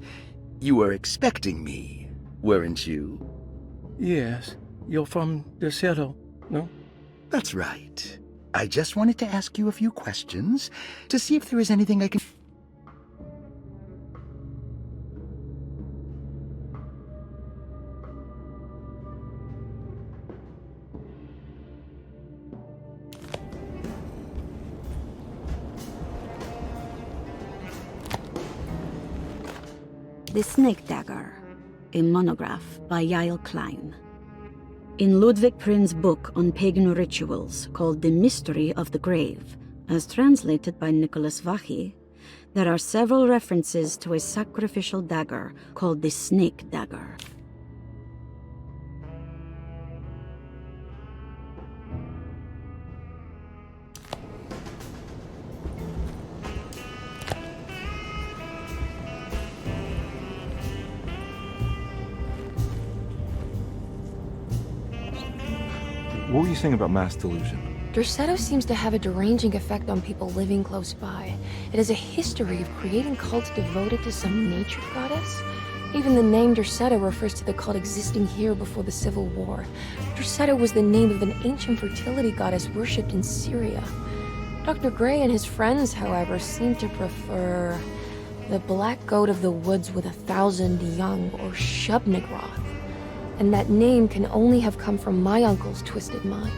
[SPEAKER 9] You were expecting me, weren't you?
[SPEAKER 7] Yes, you're from Derceto, no?
[SPEAKER 9] That's right. I just wanted to ask you a few questions to see if there is anything I can...
[SPEAKER 13] The Snake Dagger, a monograph by Yael Klein. In Ludwig Prin's book on pagan rituals called The Mystery of the Grave, as translated by Nicholas Vachy, there are several references to a sacrificial dagger called the Snake Dagger.
[SPEAKER 1] What were you saying about mass delusion?
[SPEAKER 2] Derceto seems to have a deranging effect on people living close by. It has a history of creating cults devoted to some nature goddess. Even the name Derceto refers to the cult existing here before the Civil War. Derceto was the name of an ancient fertility goddess worshipped in Syria. Dr. Gray and his friends, however, seem to prefer the black goat of the woods with 1,000 young, or Shub-Nigroth. And that name can only have come from my uncle's twisted mind.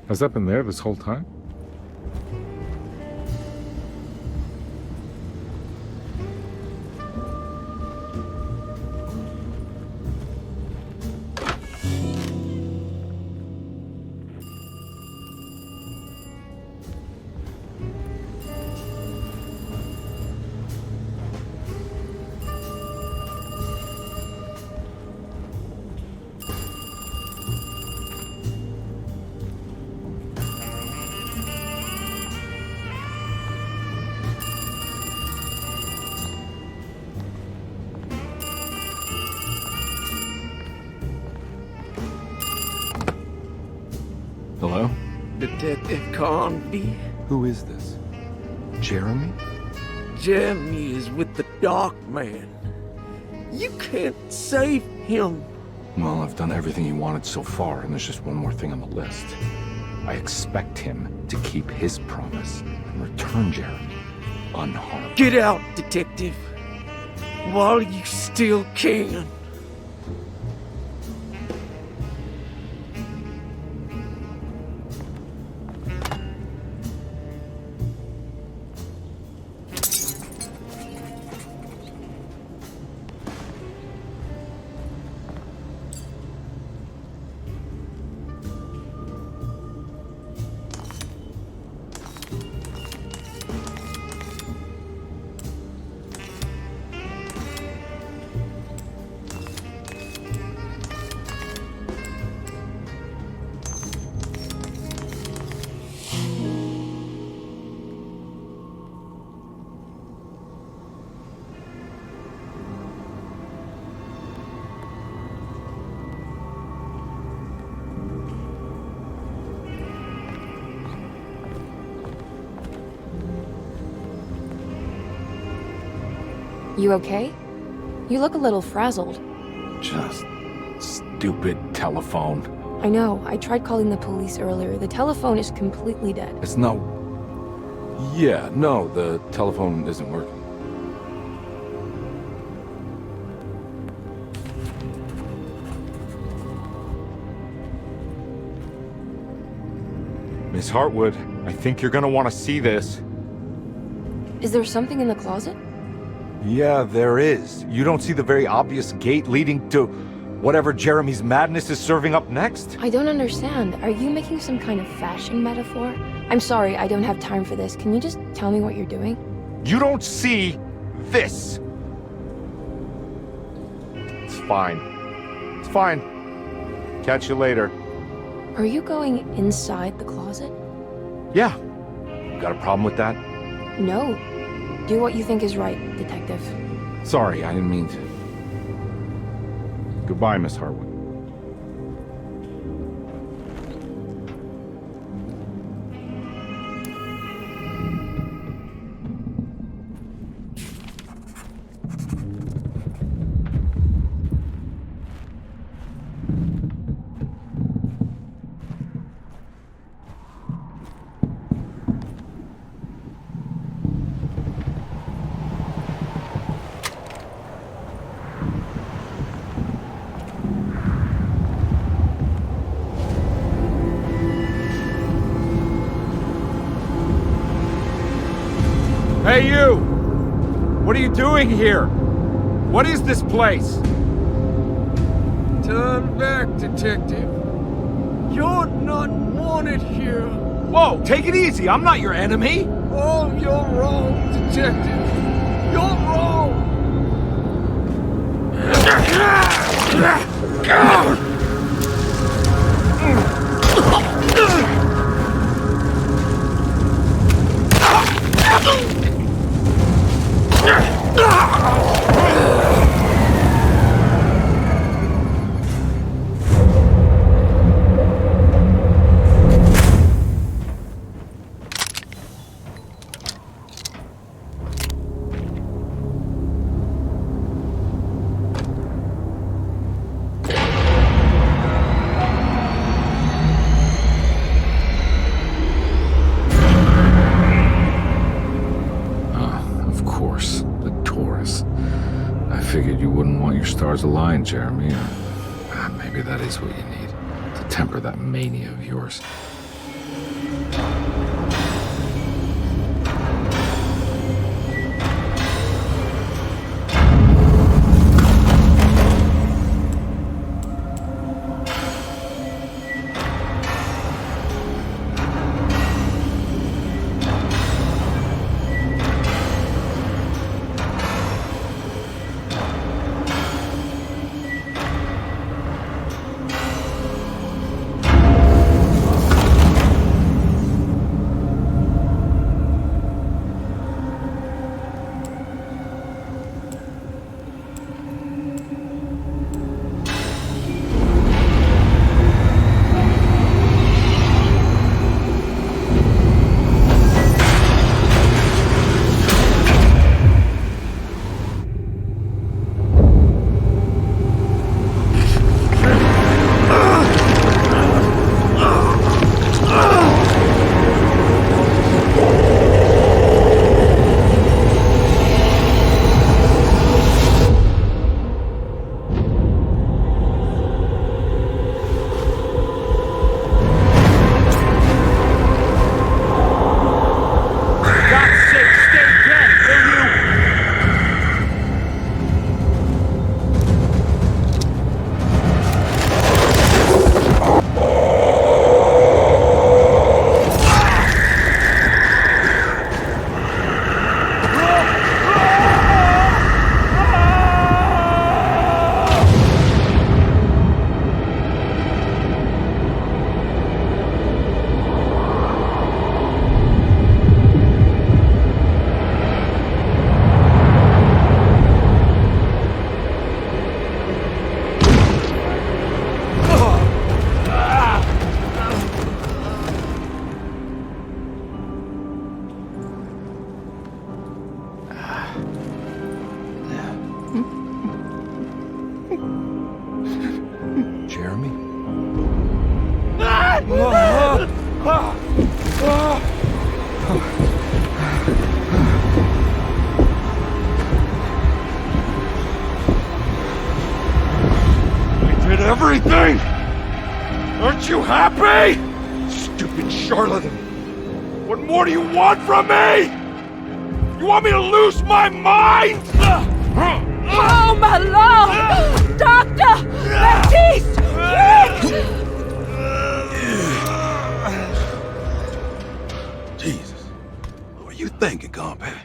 [SPEAKER 1] Has that been there this whole time? Hello?
[SPEAKER 11] Detective Karnbi.
[SPEAKER 1] Who is this? Jeremy?
[SPEAKER 11] Jeremy is with the Dark Man. You can't save him.
[SPEAKER 1] Well, I've done everything he wanted so far, and there's just one more thing on the list. I expect him to keep his promise and return Jeremy unharmed.
[SPEAKER 11] Get out, Detective. While you still can.
[SPEAKER 2] You okay? You look a little frazzled.
[SPEAKER 1] Just stupid telephone.
[SPEAKER 2] I know. I tried calling the police earlier. The telephone is completely dead.
[SPEAKER 1] It's not... Yeah, no, the telephone isn't working. Miss Hartwood, I think you're gonna want to see this.
[SPEAKER 2] Is there something in the closet?
[SPEAKER 1] Yeah, there is. You don't see the very obvious gate leading to whatever Jeremy's madness is serving up next?
[SPEAKER 2] I don't understand. Are you making some kind of fashion metaphor? I'm sorry, I don't have time for this. Can you just tell me what you're doing?
[SPEAKER 1] You don't see this! It's fine. It's fine. Catch you later.
[SPEAKER 2] Are you going inside the closet?
[SPEAKER 1] Yeah. You got a problem with that?
[SPEAKER 2] No. Do what you think is right, Detective.
[SPEAKER 1] Sorry, I didn't mean to. Goodbye, Miss Hartwood. Hey, you! What are you doing here? What is this place?
[SPEAKER 11] Turn back, Detective. You're not wanted here.
[SPEAKER 1] Whoa, take it easy. I'm not your enemy.
[SPEAKER 11] Oh, you're wrong, Detective. You're wrong.
[SPEAKER 1] stars align, Jeremy. Maybe that is what you need to temper that mania of yours. Everything! Aren't you happy? Stupid charlatan! What more do you want from me? You want me to lose my mind?
[SPEAKER 10] Oh, my lord! Doctor! Baptiste!
[SPEAKER 8] Jesus. What were you thinking, compadre?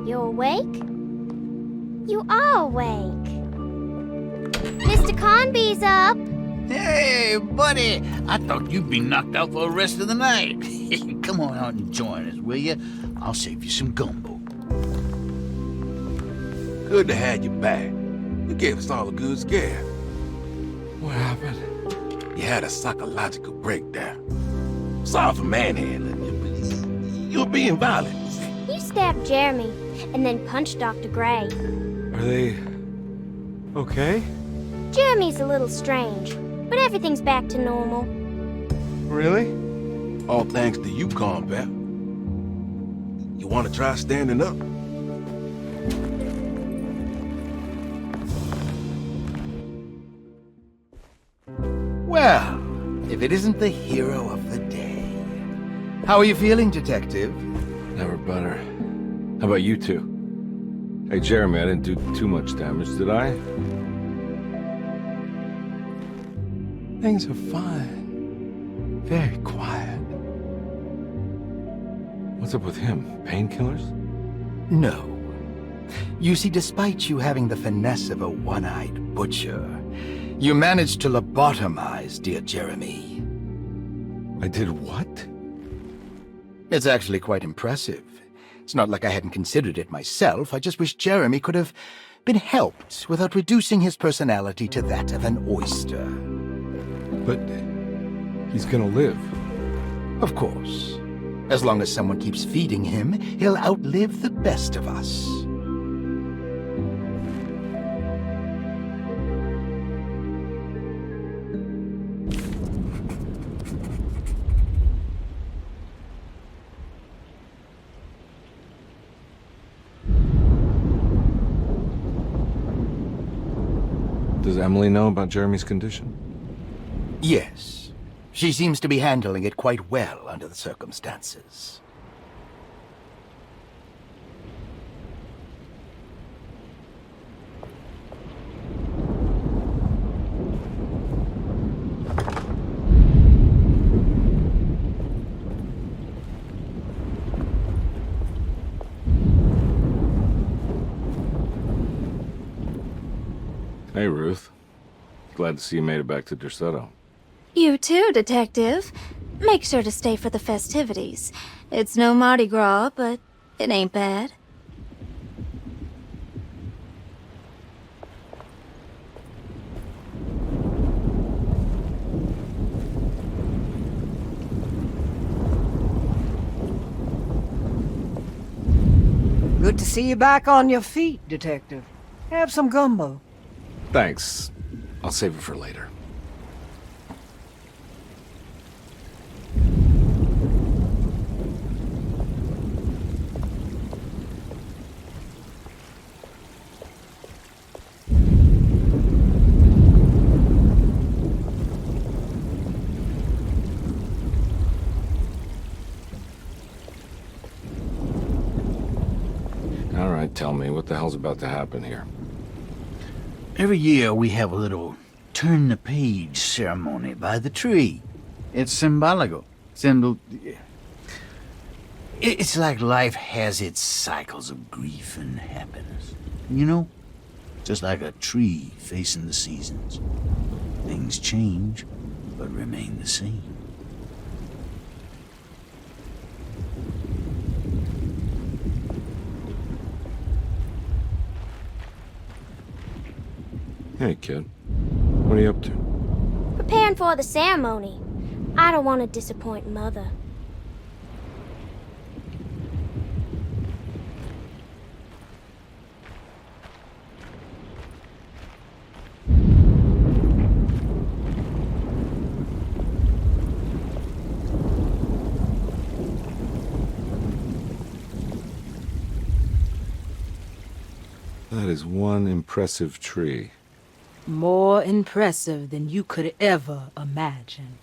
[SPEAKER 4] You awake? You are awake. Mr. Carnby's up.
[SPEAKER 6] Hey, buddy. I thought you'd be knocked out for the rest of the night. Come on out and join us, will you? I'll save you some gumbo.
[SPEAKER 8] Good to have you back. You gave us all a good scare.
[SPEAKER 1] What happened?
[SPEAKER 8] You had a psychological breakdown. Sorry for manhandling you, but you were being violent.
[SPEAKER 4] You stabbed Jeremy and then punched Dr. Gray.
[SPEAKER 1] Are they okay?
[SPEAKER 4] Jeremy's a little strange, but everything's back to normal.
[SPEAKER 1] Really?
[SPEAKER 8] All thanks to you, combat. You want to try standing up?
[SPEAKER 9] Well, if it isn't the hero of the day. How are you feeling, Detective?
[SPEAKER 1] Never better. How about you two? Hey, Jeremy, I didn't do too much damage, did I? Things are fine. Very quiet. What's up with him? Painkillers?
[SPEAKER 9] No. You see, despite you having the finesse of a one-eyed butcher, you managed to lobotomize dear Jeremy.
[SPEAKER 1] I did what?
[SPEAKER 9] It's actually quite impressive. It's not like I hadn't considered it myself. I just wish Jeremy could have been helped without reducing his personality to that of an oyster.
[SPEAKER 1] But he's gonna live.
[SPEAKER 9] Of course. As long as someone keeps feeding him, he'll outlive the best of us.
[SPEAKER 1] Does Emily know about Jeremy's condition?
[SPEAKER 9] Yes. She seems to be handling it quite well under the circumstances.
[SPEAKER 1] Hey, Ruth. Glad to see you made it back to Derceto.
[SPEAKER 5] You too, Detective. Make sure to stay for the festivities. It's no Mardi Gras, but it ain't bad.
[SPEAKER 14] Good to see you back on your feet, Detective. Have some gumbo.
[SPEAKER 1] Thanks. I'll save it for later. All right, tell me, what the hell's about to happen here?
[SPEAKER 6] Every year we have a little turn the page ceremony by the tree. It's symbolical. It's like life has its cycles of grief and happiness. You know? Just like a tree facing the seasons. Things change, but remain the same.
[SPEAKER 1] Hey, kid. What are you up to?
[SPEAKER 4] Preparing for the ceremony. I don't want to disappoint Mother.
[SPEAKER 1] That is one impressive tree.
[SPEAKER 10] More impressive than you could ever imagine.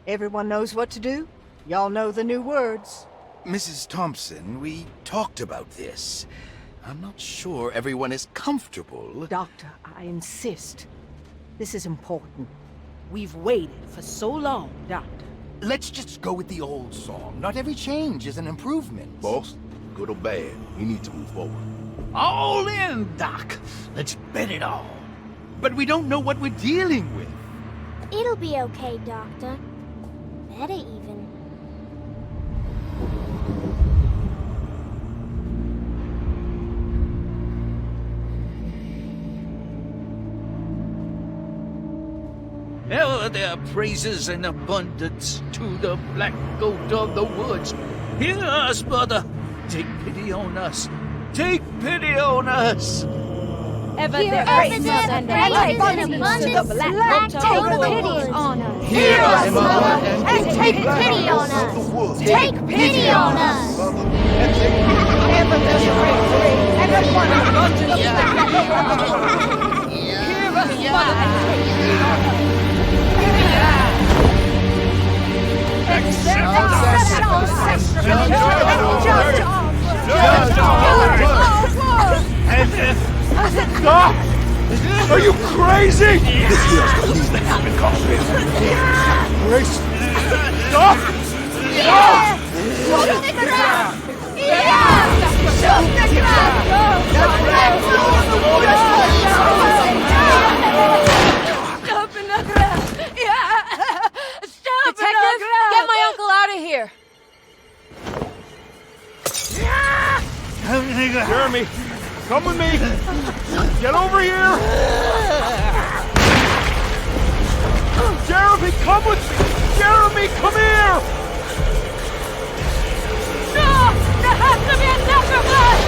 [SPEAKER 14] Everyone knows what to do? Y'all know the new words.
[SPEAKER 9] Mrs. Thompson, we talked about this. I'm not sure everyone is comfortable.
[SPEAKER 14] Doctor, I insist. This is important. We've waited for so long, Doctor.
[SPEAKER 9] Let's just go with the old song. Not every change is an improvement.
[SPEAKER 8] Boss, good or bad, we need to move forward.
[SPEAKER 6] All in, Doc. Let's bet it all. But we don't know what we're dealing with.
[SPEAKER 4] It'll be okay, Doctor. Better even.
[SPEAKER 6] Ever there praises and abundance to the black goat of the woods. Hear us, Mother. Take pity on us. Take pity on us.
[SPEAKER 5] Ever
[SPEAKER 4] there praises and abundance to the black goat of the woods.
[SPEAKER 6] Hear us, Mother,
[SPEAKER 4] and take pity on us. Take pity on us.
[SPEAKER 14] Ever there's a great praise and abundance to the black goat of the woods. Hear us, Mother, and take pity on us.
[SPEAKER 1] Stop! Are you crazy?
[SPEAKER 8] This here's what needs to happen, Carson.
[SPEAKER 1] Grace! Stop!
[SPEAKER 4] Put on the ground!
[SPEAKER 2] Detective, get my uncle out of here.
[SPEAKER 1] Jeremy, come with me. Get over here. Jeremy, come with me. Jeremy, come here.
[SPEAKER 14] No! There has to be a sacrifice!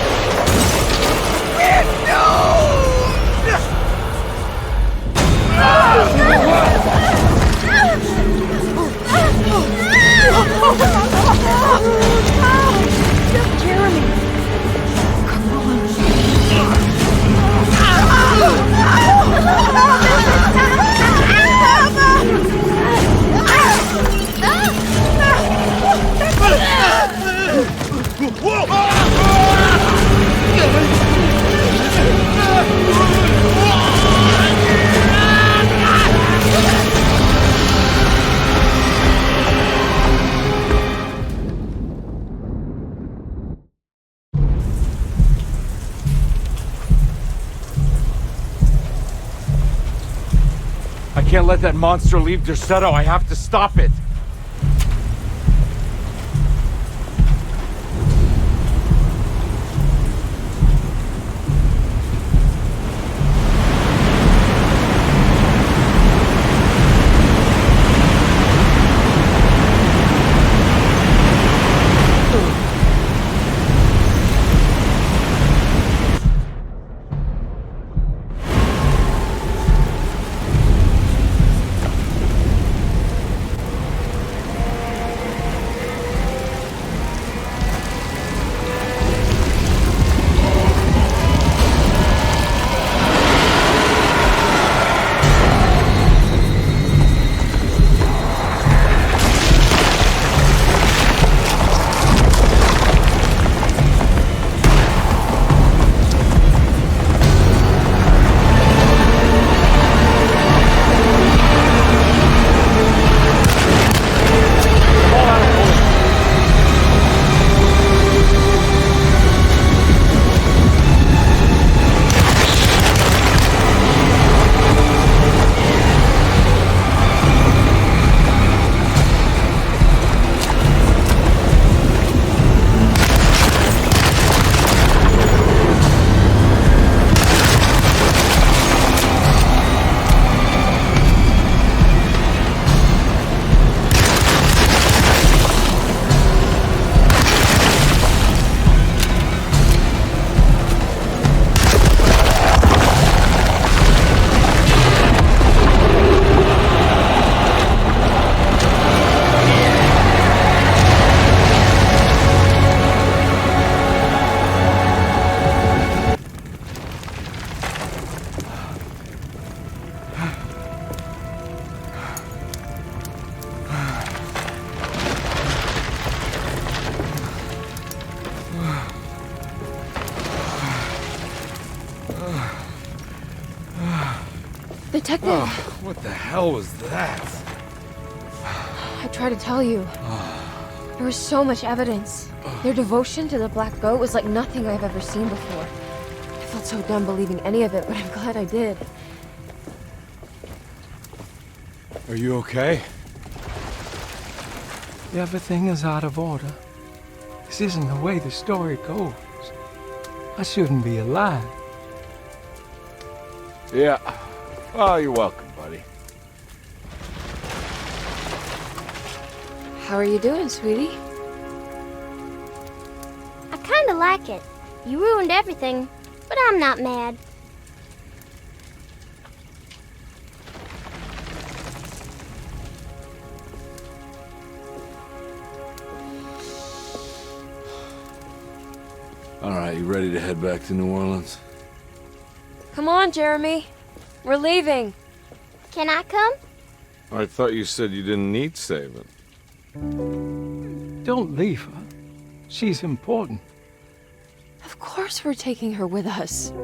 [SPEAKER 2] Jeremy.
[SPEAKER 1] I can't let that monster leave Derceto. I have to stop it.
[SPEAKER 2] Detective!
[SPEAKER 1] Oh, what the hell was that?
[SPEAKER 2] I tried to tell you. There was so much evidence. Their devotion to the black goat was like nothing I've ever seen before. I felt so dumb believing any of it, but I'm glad I did.
[SPEAKER 1] Are you okay?
[SPEAKER 7] Everything is out of order. This isn't the way the story goes. I shouldn't be alive.
[SPEAKER 1] Yeah. Oh, you're welcome, buddy.
[SPEAKER 2] How are you doing, sweetie?
[SPEAKER 4] I kinda like it. You ruined everything, but I'm not mad.
[SPEAKER 1] All right, you ready to head back to New Orleans?
[SPEAKER 2] Come on, Jeremy. We're leaving.
[SPEAKER 4] Can I come?
[SPEAKER 1] I thought you said you didn't need saving.
[SPEAKER 7] Don't leave her. She's important.
[SPEAKER 2] Of course we're taking her with us.